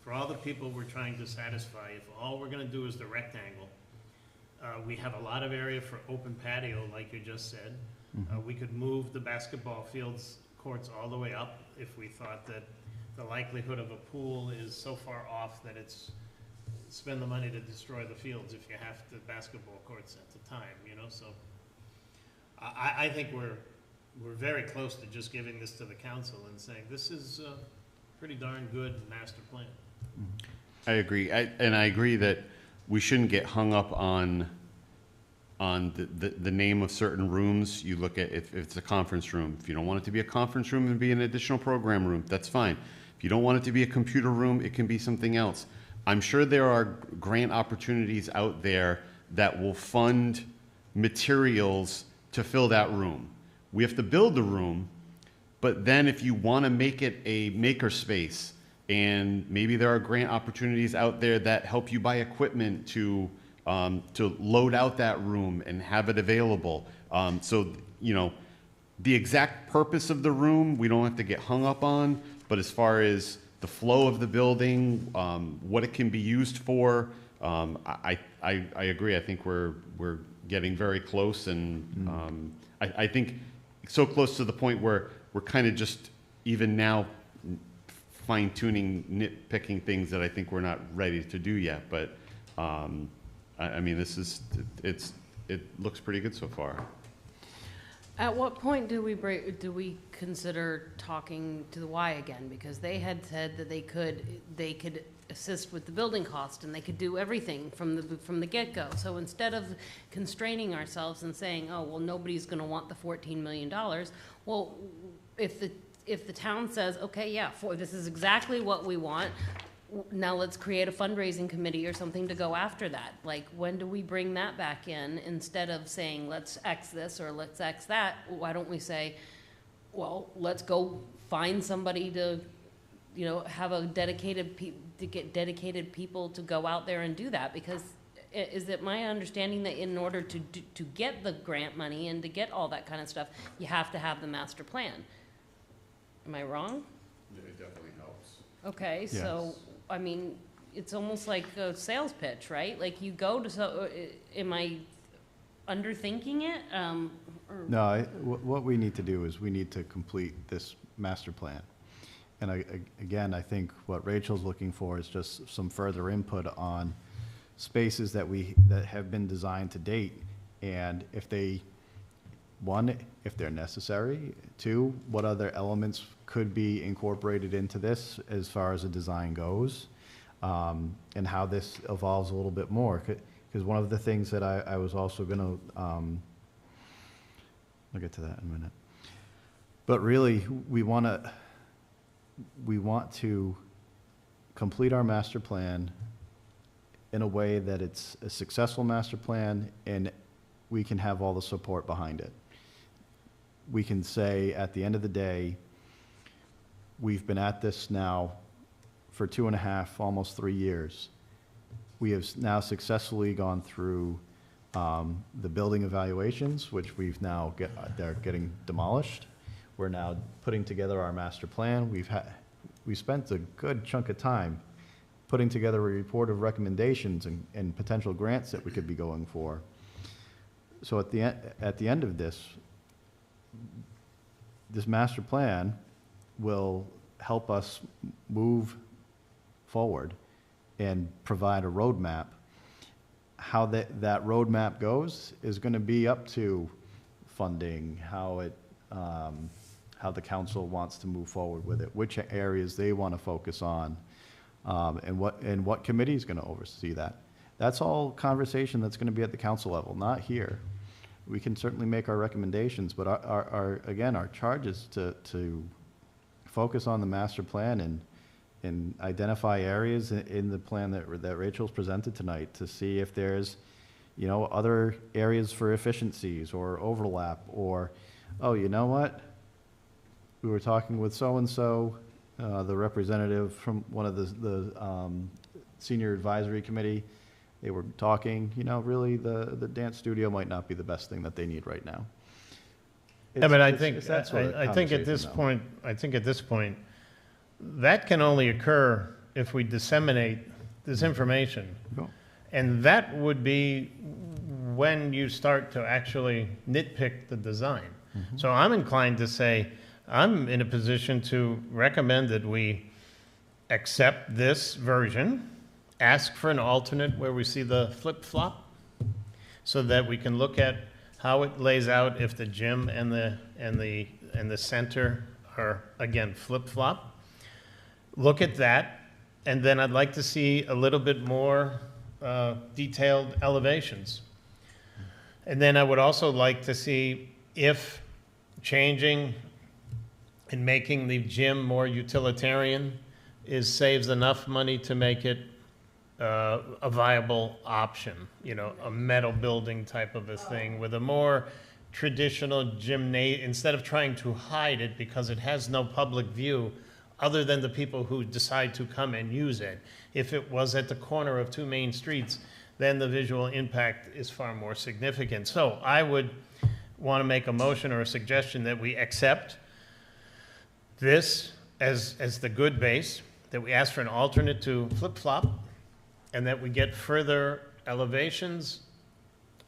for all the people we're trying to satisfy, if all we're gonna do is the rectangle, we have a lot of area for open patio, like you just said. We could move the basketball fields, courts all the way up if we thought that the likelihood of a pool is so far off that it's, spend the money to destroy the fields if you have the basketball courts at the time, you know, so. I think we're very close to just giving this to the council and saying, this is a pretty darn good master plan. I agree, and I agree that we shouldn't get hung up on the name of certain rooms. You look at, if it's a conference room, if you don't want it to be a conference room and be an additional program room, that's fine. If you don't want it to be a computer room, it can be something else. I'm sure there are grant opportunities out there that will fund materials to fill that room. We have to build the room, but then if you want to make it a maker space, and maybe there are grant opportunities out there that help you buy equipment to load out that room and have it available. So, you know, the exact purpose of the room, we don't have to get hung up on, but as far as the flow of the building, what it can be used for, I agree. I think we're getting very close, and I think so close to the point where we're kind of just even now fine-tuning, nitpicking things that I think we're not ready to do yet. But I mean, it looks pretty good so far. At what point do we consider talking to the Y again? Because they had said that they could assist with the building cost and they could do everything from the get-go. So instead of constraining ourselves and saying, oh, well, nobody's gonna want the $14 million, well, if the town says, okay, yeah, this is exactly what we want, now let's create a fundraising committee or something to go after that. Like, when do we bring that back in instead of saying, let's X this or let's X that? Why don't we say, well, let's go find somebody to, you know, have a dedicated to get dedicated people to go out there and do that? Because is it my understanding that in order to get the grant money and to get all that kind of stuff, you have to have the master plan? Am I wrong? It definitely helps. Okay, so, I mean, it's almost like a sales pitch, right? Like, you go to, am I underthinking it? No, what we need to do is we need to complete this master plan. And again, I think what Rachel's looking for is just some further input on spaces that have been designed to date. And if they, one, if they're necessary, two, what other elements could be incorporated into this as far as the design goes, and how this evolves a little bit more. Because one of the things that I was also gonna, I'll get to that in a minute. But really, we want to complete our master plan in a way that it's a successful master plan and we can have all the support behind it. We can say at the end of the day, we've been at this now for 2.5, almost 3 years. We have now successfully gone through the building evaluations, which they're getting demolished. We're now putting together our master plan. We spent a good chunk of time putting together a report of recommendations and potential grants that we could be going for. So at the end of this master plan will help us move forward and provide a roadmap. How that roadmap goes is going to be up to funding, how the council wants to move forward with it, which areas they want to focus on, and what committee is going to oversee that. That's all conversation that's going to be at the council level, not here. We can certainly make our recommendations, but our charge is to focus on the master plan and identify areas in the plan that Rachel's presented tonight to see if there's, you know, other areas for efficiencies or overlap, or, oh, you know what? We were talking with so-and-so, the representative from one of the senior advisory committee. they were talking, you know, really the dance studio might not be the best thing that they need right now. Yeah, but I It's- think, it's that sort of I think at conversation, this though. point, that can only occur if we disseminate this information. Cool. And that would be when you start to actually nitpick the design. So I'm inclined to say, I'm in a position to recommend that we accept this version, ask for an alternate where we see the flip-flop, so that we can look at how it lays out if the gym and the center are, again, flip-flop. Look at that, and then I'd like to see a little bit more detailed elevations. And then I would also like to see if changing and making the gym more utilitarian saves enough money to make it a viable option, you know, a metal building type of a thing with a more traditional gymnasium, instead of trying to hide it because it has no public view other than the people who decide to come and use it. If it was at the corner of two main streets, then the visual impact is far more significant. So I would want to make a motion or a suggestion that we accept this as the good base, that we ask for an alternate to flip-flop, and that we get further elevations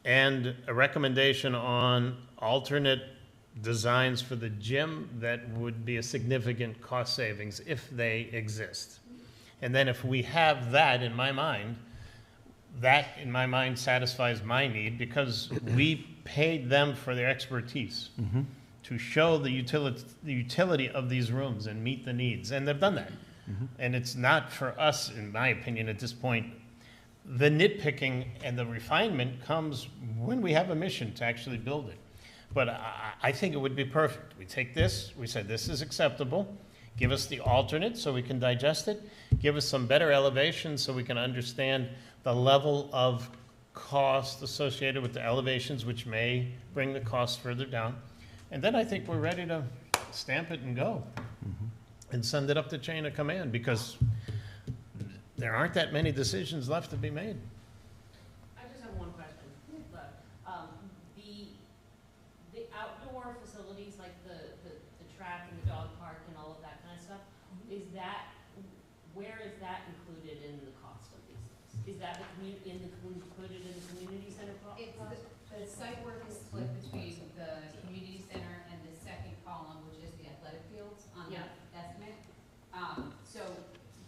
and a recommendation on alternate designs for the gym that would be a significant cost savings if they exist. And then if we have that in my mind satisfies my need, because we paid them for their expertise to show the utility of these rooms and meet the needs, and they've done that. And it's not for us, in my opinion, at this point. The nitpicking and the refinement comes when we have a mission to actually build it. But I think it would be perfect. We take this, we said this is acceptable, give us the alternate so we can digest it, give us some better elevations so we can understand the level of cost associated with the elevations, which may bring the cost further down. And then I think we're ready to stamp it and go and send it up the chain of command, because there aren't that many decisions left to be made. I just have one question, but, the outdoor facilities, like the track and the dog park and all of that kind of stuff, where is that included in the cost of these things? Is that included in the community center cost? The site work is split between the community center and the second column, which is the athletic fields on the estimate. So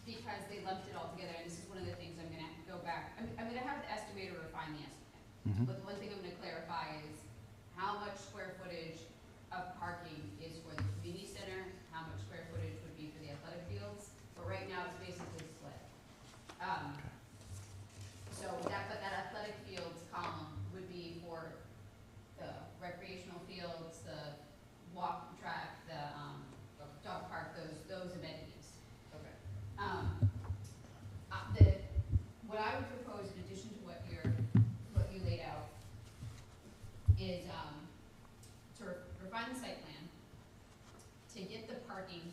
because they lumped it all together, and this is one of the things I'm gonna go back, I'm gonna have the estimator refine the estimate. But the one thing I'm gonna clarify is how much square footage of parking is for the community center, how much square footage would be for the athletic fields, but right now it's basically split. But that athletic fields column would be for the recreational fields, the walk track, the dog park, those amenities. Okay. What I would propose in addition to what you laid out is, to refine the site plan, to get the parking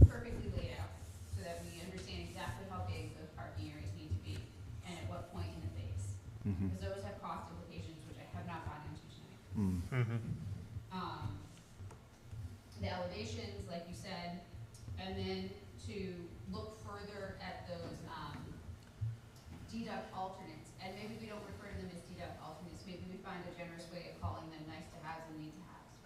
perfectly laid out, so that we understand exactly how big those parking areas need to be, and at what point in the phase. Because those have cost implications, which I have not gotten into tonight. The elevations, like you said, and then to look further at those deduct alternates. And maybe we don't refer to them as deduct alternates, maybe we find a generous way of calling them nice to haves and need to haves.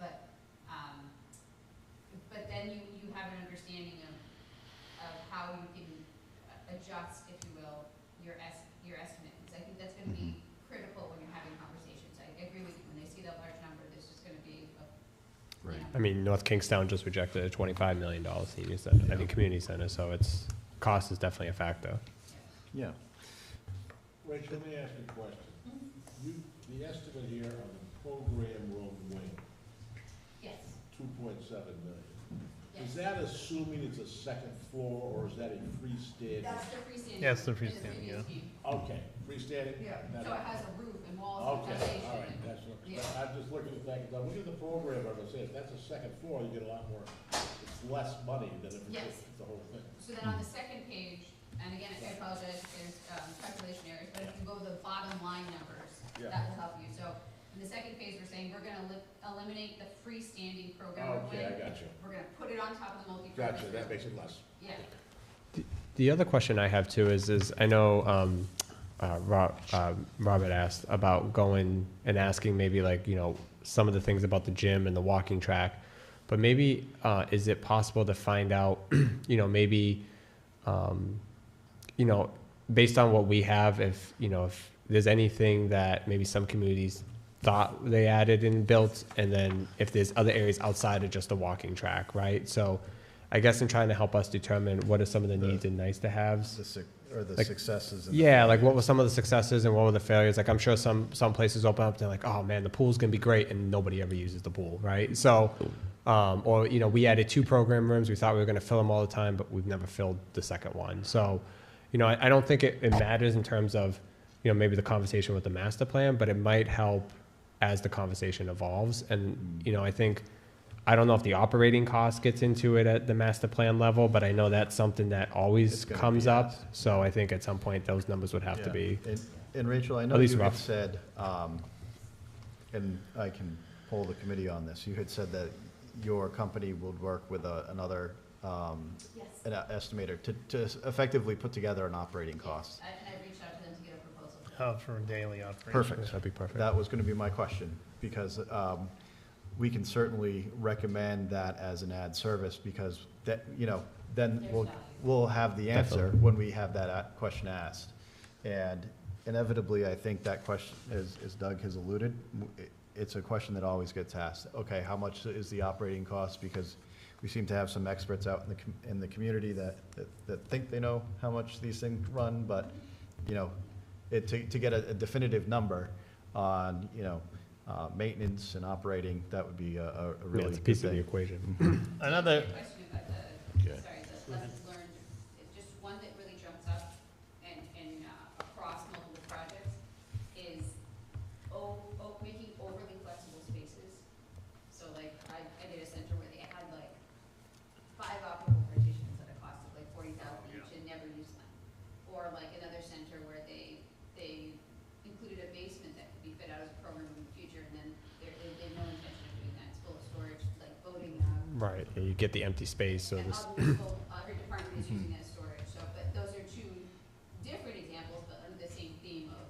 But then you have an understanding of how you can adjust, if you will, your estimate. Because I think that's going to be critical when you're having conversations. I agree with you, when they see that large number, this is going to be Right. I mean, North Kingstown just rejected a $25 million senior center, community center, so cost is definitely a factor. Yeah. Rachel, let me ask you a question. The estimate here on the program room wing, yes. 2.7 million. Yes. Is that assuming it's a second floor, or is that a freestanding? That's the freestanding. Yes, the in freestanding, previous yeah. view. Okay, freestanding? So it has a roof and walls and Okay, foundation. all right, that's what, Yeah. I'm just looking at that, because I'm looking at the program, I'm gonna say, if that's a second floor, you get a lot more, it's less money than if it's Yes. just the whole thing. So then on the second page, and again, I apologize, there's calculation errors, but if you go to the bottom line numbers, Yeah. that will help you. So in the second phase, we're saying we're gonna eliminate the freestanding program room Okay, I wing. got you. We're gonna put it on top of the multi-purpose Gotcha, that room. makes it less. Yeah, The other question I have too is I know Robert asked about going and asking maybe like, you know, some of the things about the gym and the walking track, but maybe is it possible to find out, you know, maybe, you know, based on what we have, if, you know, if there's anything that maybe some communities thought they added and built, and then if there's other areas outside of just the walking track, right? So I guess in trying to help us determine what are some of the needs and nice to haves. Or the Like- successes. and the Yeah, like what failures. were some of the successes and what were the failures? Like I'm sure some places open up, they're like, oh man, the pool's gonna be great, and nobody ever uses the pool, right? So, or you know, we added 2 program rooms. We thought we were gonna fill them all the time, but we've never filled the second one. So, you know, I don't think it matters in terms of, you know, maybe the conversation with the master plan, but it might help as the conversation evolves. And you know, I don't know if the operating cost gets into it at the master plan level, but I know that's something that It's always gonna comes be up. asked. So I think at some point those numbers would have to Yeah. be. And Rachel, I know least you had rough. said, and I can poll the committee on this, you had said that your company would work with another yes. an estimator to effectively put together an operating cost. I reached out to them to get a proposal. For daily operation. Perfect. That'd be perfect. That was going to be my question, because we can certainly recommend that as an ad service, because that, you know, then There's we'll, value. we'll have the answer Definitely. when we have that question asked. And inevitably, I think that question, as Doug has alluded, it's a question that always gets asked. Okay, how much is the operating cost? Because we seem to have some experts out in the community that think they know how much these things run, but, you know, to get a definitive number on, you know, maintenance and operating, that would be a Yeah, really it's a good piece of the thing. equation. Another, Question about Yeah. the lessons learned, it's just one that really jumps up and across multiple projects is making overly flexible spaces. So like, I did a center where they had like 5 optical partitions at a cost of like $40,000 each and never used them. Or like another center where they included a basement that could be fit out as a program in the future, and then they have no intention of doing that. It's full of storage, like voting, Right, yeah, you get the empty space, so and this, every department is using that storage, so, but those are 2 different examples, but under the same theme of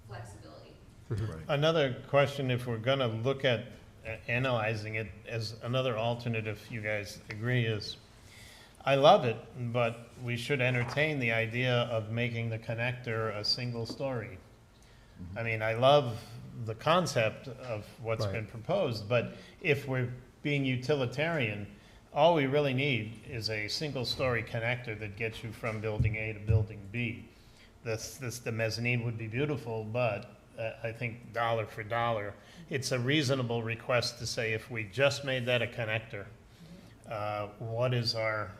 flexibility. Right. another question, if we're gonna look at analyzing it as another alternate, if you guys agree, is, I love it, but we should entertain the idea of making the connector a single story. I mean, I love the concept of what's Right. been proposed, but if we're being utilitarian, all we really need is a single-story connector that gets you from building A to building B. The mezzanine would be beautiful, but I think dollar for dollar, it's a reasonable request to say if we just made that a connector, what is our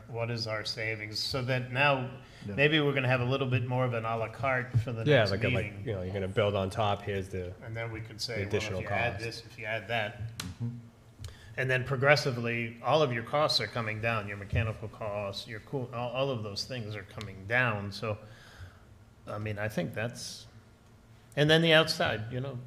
savings? So that now, Yeah. maybe we're gonna have a little bit more of an à la carte for the yeah, next like, meeting. you know, you're gonna build on top, here's the, And then we could say, The well, if additional you add cost. this, if you add that. And then progressively, all of your costs are coming down, your mechanical costs, your cool, all of those things are coming down, so, I mean, I think that's, and then the outside, you know,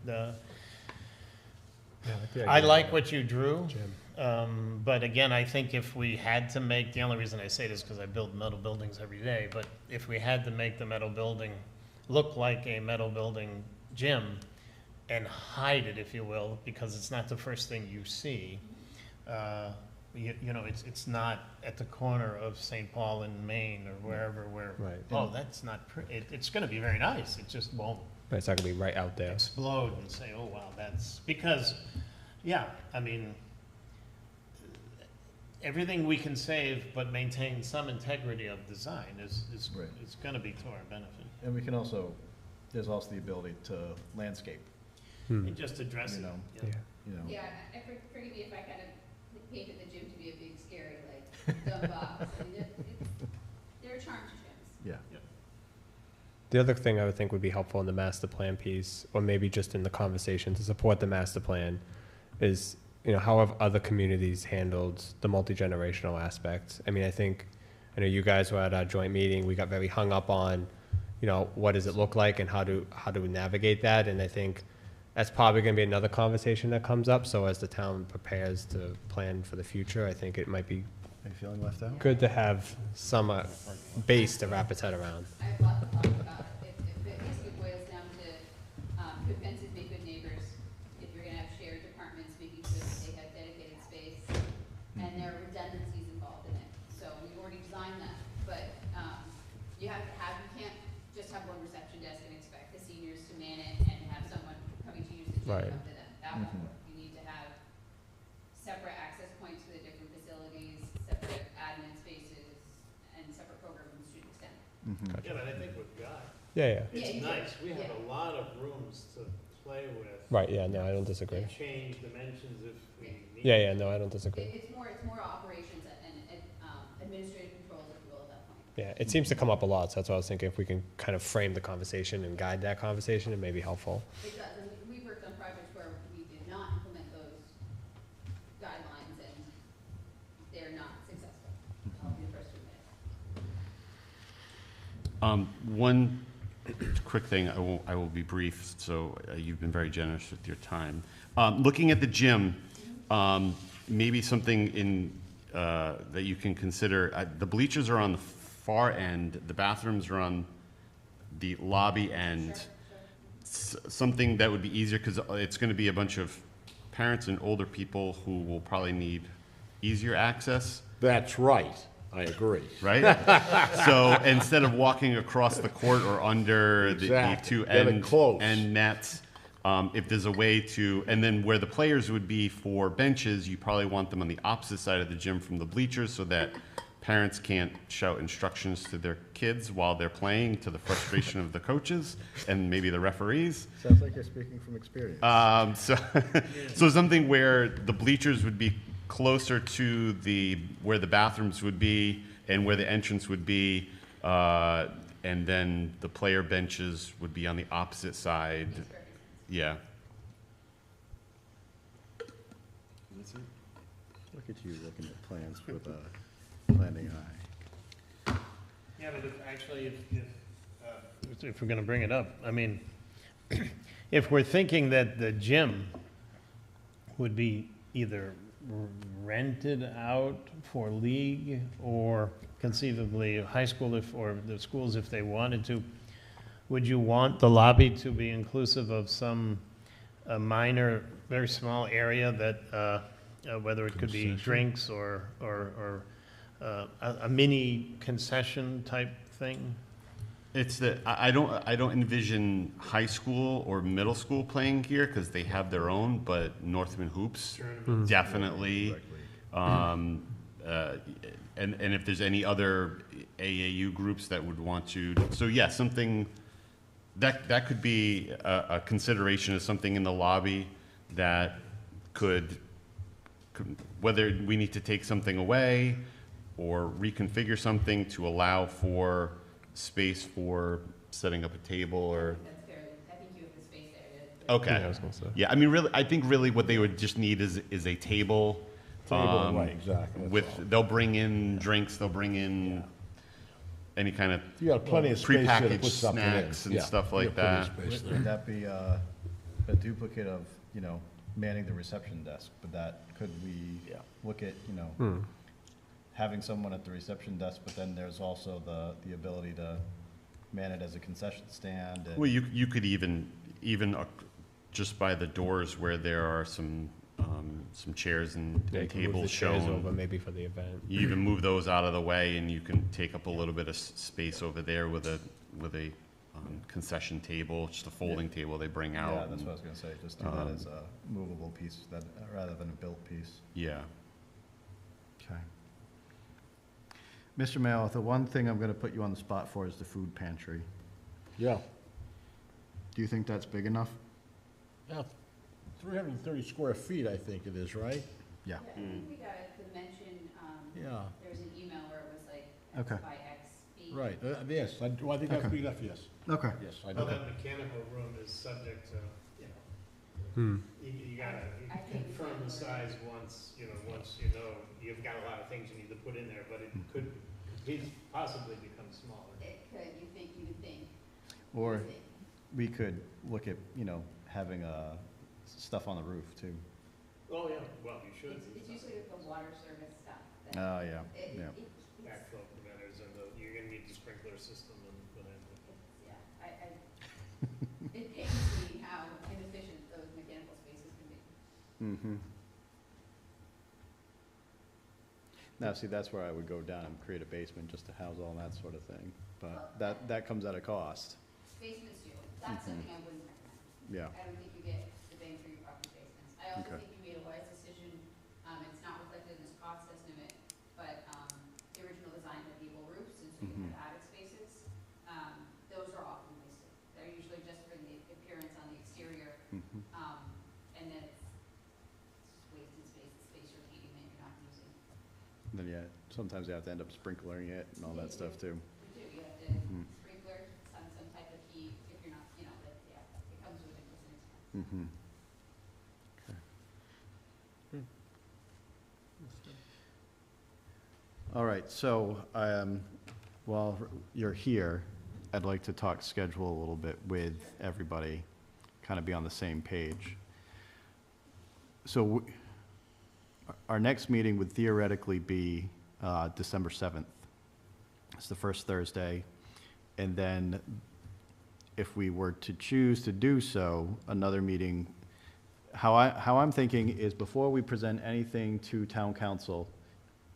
I like what you drew. Jim. But again, I think if we had to make, the only reason I say this is because I build metal buildings every day, but if we had to make the metal building look like a metal building gym and hide it, if you will, because it's not the first thing you see, you know, it's not at the corner of St. Paul and Maine or wherever where, Right. oh, that's not, it's gonna be very nice, it just won't But it's not gonna be right out there. explode and say, oh, wow, that's, because, yeah, I mean, everything we can save but maintain some integrity of design is Right. gonna be to our benefit. And we can also, there's also the ability to landscape, Hmm. And just address You it. know. yeah. Yeah. you know. Yeah, forgive me if I kind of painted the gym to be a big, scary, like, dumb box. I mean, there are charms to gyms. Yeah. The other thing I would think would be helpful in the master plan piece, or maybe just in the conversation to support the master plan, is, you know, how have other communities handled the multi-generational aspect? I mean, I think I know you guys were at our joint meeting, we got very hung up on, you know, what does it look like and how do we navigate that? And I think that's probably gonna be another conversation that comes up, so as the town prepares to plan for the future, I think it might be Are you feeling left out? good to have some base to wrap its head around. I have lots of thoughts about it. If it basically boils down to, good fences make good neighbors. If you're gonna have shared departments, making sure that they have dedicated space, and there are redundancies involved in it. So we've already designed that, but, you can't just have one reception desk and expect the seniors to man it and have someone coming to use the gym Right. come to them. That won't work. You need to have separate access points for the different facilities, separate admin spaces, and separate program rooms to an extent. Yeah, but I think we've got, Yeah, Yeah, it's you nice, do. we have Yeah. a lot of rooms to play with. right, yeah, no, I don't disagree. And change dimensions if we need. Yeah, no, I don't disagree. It's more operations and administrative controls, if you will, at that point. Yeah, it seems to come up a lot, so that's why I was thinking if we can kind of frame the conversation and guide that conversation, it may be helpful. It does, and we've worked on projects where we did not implement those guidelines and they're not successful. I'll be the first to admit it. One quick thing, I will be brief, so you've been very generous with your time. Looking at the gym, maybe something that you can consider, the bleachers are on the far end, the bathrooms are on the lobby end. Something that would be easier, because it's going to be a bunch of parents and older people who will probably need easier access. That's right, I agree. Right? So instead of walking across the court or under the Exactly. two Get it close. end nets, if there's a way to, and then where the players would be for benches, you probably want them on the opposite side of the gym from the bleachers so that parents can't shout instructions to their kids while they're playing to the frustration of the coaches and maybe the referees. Sounds like you're speaking from experience. So something where the bleachers would be closer to where the bathrooms would be and where the entrance would be, and then the player benches would be on the opposite side. Yeah. Look at you looking at plans with a planning eye. Yeah, but if we're gonna bring it up, I mean, if we're thinking that the gym would be either rented out for league or conceivably high school or the schools if they wanted to, would you want the lobby to be inclusive of some minor, very small area that, whether it could be drinks or a mini concession type thing? It's that I don't envision high school or middle school playing here because they have their own, but Northman Hoops definitely. And if there's any other AAU groups that would want to, so yeah, something that could be a consideration of something in the lobby that could, whether we need to take something away or reconfigure something to allow for space for setting up a table or. That's fair. I think you have the space there to. Okay. Yeah, I was gonna say. Yeah, I mean, really, I think really what they would just need is a table. Right, exactly. that's With, all. they'll bring in drinks, they'll bring in any kind of You got plenty of space there to prepackaged put something in. snacks and Yeah, stuff you like got plenty of that. space there. Would that be a duplicate of, manning the reception desk? Could we Yeah. look at, having someone at the reception desk, but then there's also the ability to man it as a concession stand? And Well, you could even just by the doors where there are some chairs and They can move the tables chairs over shown. maybe for the event. You even move those out of the way and you can take up a little bit of space over there with a concession table, just a folding table they bring out. Yeah, that's what I was gonna say, just do that as a movable piece rather than a built piece. Yeah. Okay. Mr. Mayo, the one thing I'm gonna put you on the spot for is the food pantry. Yeah, Do you think that's big enough? yeah, 330 square feet, I think it is, right? Yeah. I think we got a dimension, Yeah, there was an email where it was like Okay. X by X feet. right, yes, I think that's Okay. big enough, yes, Okay. yes, I Well, know. that mechanical room is subject to, Hmm. you gotta I think confirm the so. size once you know, you've got a lot of things you need to put in there, but it could he's possibly become smaller. It could, you would think. Or You would think. we could look at, having, stuff on the roof too. Oh, yeah, well, you should. It's usually with the water service stuff. that Oh, yeah, it- yeah. it's- Backflow preventers and you're gonna need the sprinkler system and whatever. Yeah, it pains me how inefficient those mechanical spaces can be. Mm-hmm. Now, see, that's where I would go down and create a basement just to house all that sort of thing, but that comes at a cost. Basements do, that's something I wouldn't recommend. Yeah, I don't think you get the bang for your buck in basements. I also Okay. think you made a wise decision, it's not reflected in this cost estimate, but, the original design had gable roofs, and so you Mhm. have attic spaces. Those are often wasted. They're usually just for the appearance on the exterior, mhm. and then it's wasted space, the space you're heating that you're not using. Then, yeah, sometimes you have to end up sprinklering it and all that stuff too. You do, you have to Mhm. sprinkler, some type of heat, if you're not, it comes with an expense. Mm-hmm. All right, so, while you're here, I'd like to talk schedule a little bit with everybody, kind of be on the same page. So, our next meeting would theoretically be, December 7th. It's the first Thursday, and then if we were to choose to do so, another meeting, how I'm thinking is before we present anything to town council,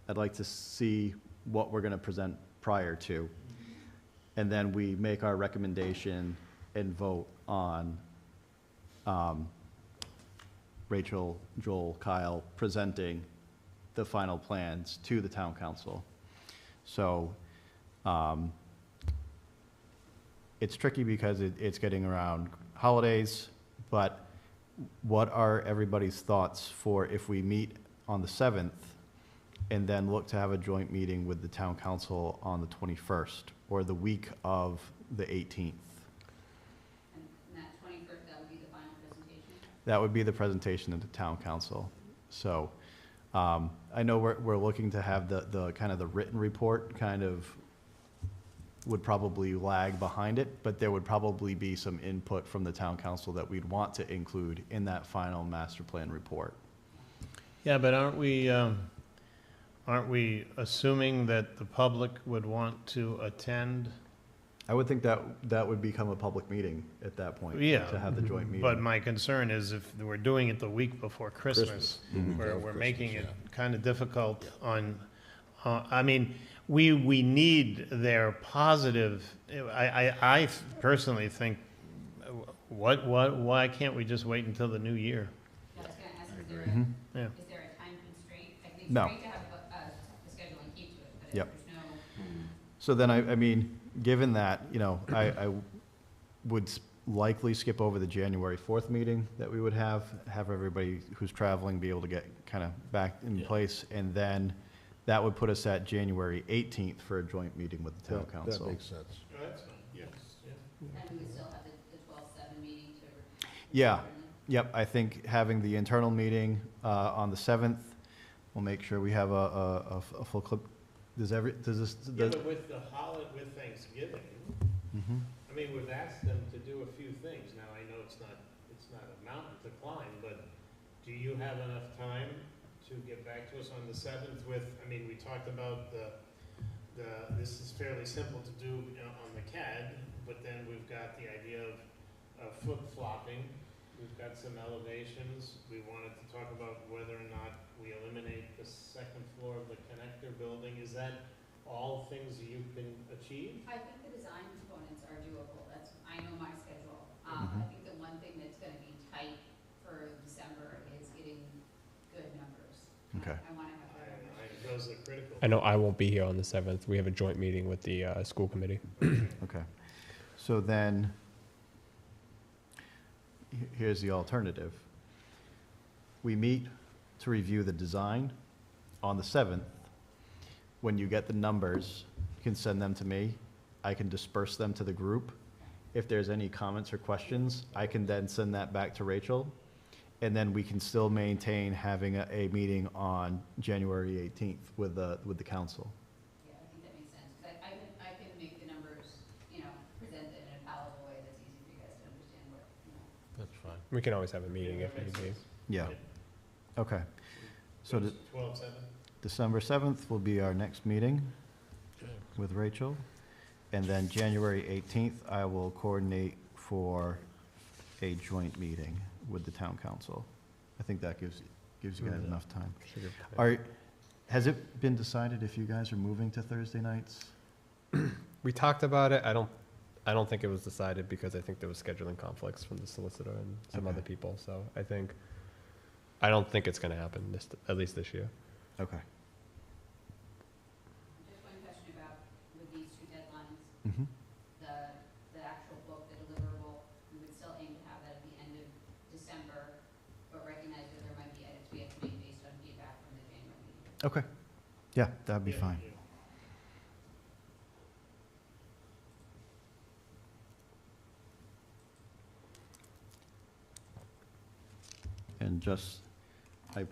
I'd like to see what we're gonna present prior to. And then we make our recommendation and vote on, Rachel, Joel, Kyle presenting the final plans to the town council. So, it's tricky because it's getting around holidays, but what are everybody's thoughts for if we meet on the 7th and then look to have a joint meeting with the town council on the 21st or the week of the 18th? And that 21st, that would be the final presentation? That would be the presentation of the town council. So, I know we're looking to have the kind of the written report kind of would probably lag behind it, but there would probably be some input from the town council that we'd want to include in that final master plan report. Yeah, but aren't we assuming that the public would want to attend? I would think that would become a public meeting at that point. Yeah. To have the joint meeting. But my concern is if we're doing it the week before Christmas, Mhm. we're making it kind of difficult on, I mean, we need their positive, I personally think, why can't we just wait until the new year? I was gonna ask, is there Mhm. Yeah. is there a time constraint? I think it's No. great to have a schedule and keep to it, but if Yep. there's no, So then, I mean, given that, I would likely skip over the January 4th meeting that we would have everybody who's traveling be able to get kind of back in place, and then that would put us at January 18th for a joint meeting with the town council. That makes sense. Oh, that's fine, yes, and we would still have the 12/7 meeting to. Yeah. Yep, I think having the internal meeting on the 7th, we'll make sure we have a full clip. Does Yeah, but with with Thanksgiving, Mhm. I mean, we've asked them to do a few things. Now, I know it's not a mountain to climb, but do you have enough time to get back to us on the 7th with, I mean, we talked about this is fairly simple to do on the CAD, but then we've got the idea of flip-flopping. We've got some elevations. We wanted to talk about whether or not we eliminate the second floor of the connector building. Is that all things you can achieve? I think the design components are doable, I know my schedule. I Mhm. think the one thing that's gonna be tight for December is getting good numbers. Okay. I wanna have good numbers. Those are critical. I know I won't be here on the 7th. We have a joint meeting with the school committee. Okay. So then, here's the alternative. We meet to review the design on the 7th. When you get the numbers, you can send them to me. I can disperse them to the group. If there's any comments or questions, I can then send that back to Rachel. And then we can still maintain having a meeting on January 18th with the council. Yeah, I think that makes sense. We can always have a meeting if need be. Yeah. Okay. So the 12/7? December 7th will be our next meeting Okay. with Rachel. And then January 18th, I will coordinate for a joint meeting with the town council. I think that gives you guys enough time. Has it been decided if you guys are moving to Thursday nights? We talked about it. I don't think it was decided because I think there was scheduling conflicts from the solicitor and some Okay. other people. So I don't think it's going to happen at least this year. Okay. Just one question about with these two deadlines, Mm-hmm. the actual book, the deliverable, we would still aim to have that at the end of December, but recognize that there might be edits we have to make based on feedback from the January meeting. Okay. Yeah, that'd be fine. And just, I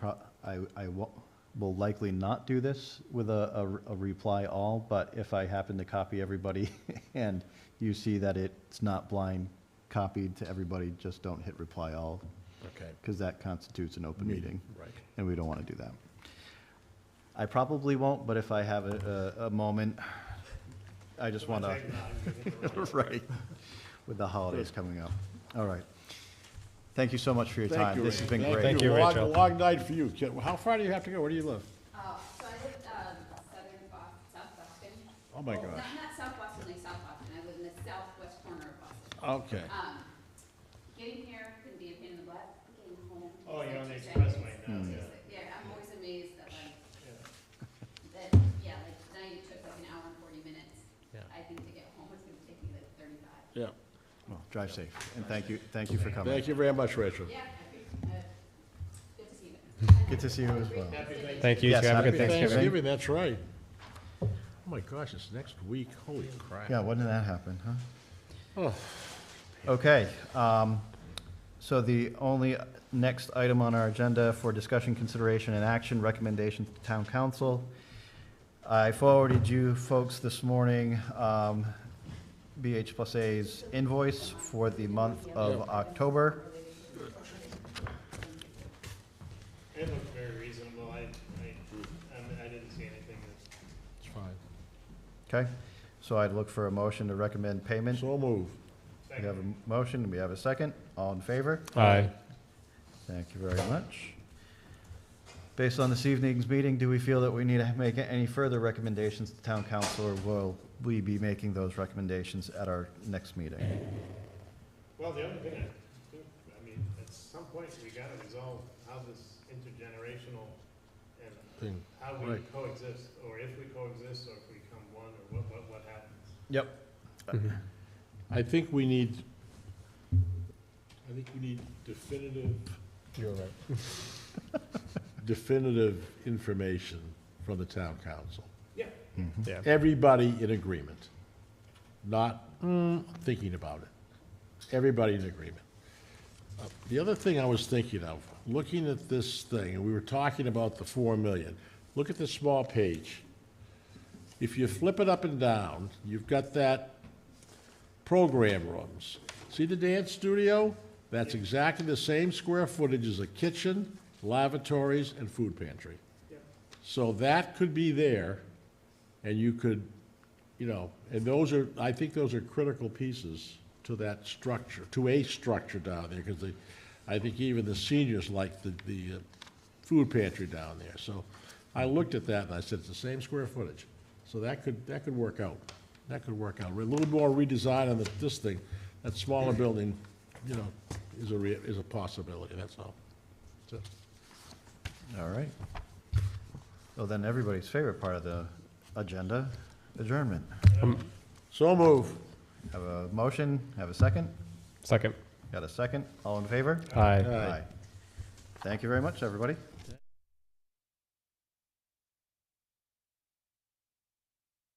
will likely not do this with a reply all, but if I happen to copy everybody and you see that it's not blind copied to everybody, just don't hit reply all, Okay. because that constitutes an open meeting, Right. and we don't want to do that. I probably won't, but if I have a moment, I just want to, right, with the holidays coming up. All right. Thank you so much for your Thank time. you, This has been Rachel. great. Thank you, Long- Rachel. Long night for you. How far do you have to go? Where do you live? So I live, South Boston. Oh, my Well, gosh. Not South Boston, like South Boston, I live in the southwest corner of Boston. Okay. Getting here can be a pain in the butt, getting home. Oh, takes you're on the like 2 expressway seconds. now, Yeah, I'm always amazed that like, like tonight it took like an hour and 40 minutes. Yeah. I think to get home, it's gonna take me like 35. Yeah. Well, drive safe, and thank you for coming. Thank you very much, Rachel. Yeah, good to see you. Good to see you as well. Thank you. Yes, Have a happy good Happy Thanksgiving. Thanksgiving, that's right. Oh, my gosh, it's next week. Holy crap. Yeah, when did that happen, huh? Oh. Okay, so the only next item on our agenda for discussion, consideration, and action, recommendation to town council. I forwarded you folks this morning, BH+A's invoice for the month of October. It looked very reasonable. I didn't see anything that. It's fine. Okay, so I'd look for a motion to recommend payment. So move. We have a motion, and we have a second. All in favor? Aye. Thank you very much. Based on this evening's meeting, do we feel that we need to make any further recommendations to town council, or will we be making those recommendations at our next meeting? Well, the other thing, I mean, at some point, we gotta resolve how this intergenerational and Thing. how we Right. coexist, or if we coexist, or if we become one, or what happens. Yep. I think we need definitive information from the town council. Yeah. Yeah. Everybody in agreement, not thinking about it. Everybody in agreement. The other thing I was thinking of, looking at this thing, and we were talking about the 4 million, look at the small page. If you flip it up and down, you've got that program rooms. See the dance studio? That's exactly the same square footage as a kitchen, lavatories, and food pantry. So that could be there, and you could, and those are, I think those are critical pieces to that structure, to a structure down there, because I think even the seniors like the food pantry down there. So I looked at that and I said, it's the same square footage. So that could work out. That could work out. A little more redesign on this thing, that smaller building, is a possibility, that's all. That's it. All right. Well, then everybody's favorite part of the agenda, adjournment. So move. Have a motion, have a second? Second. Got a second? All in favor? Aye. Aye. Thank you very much, everybody.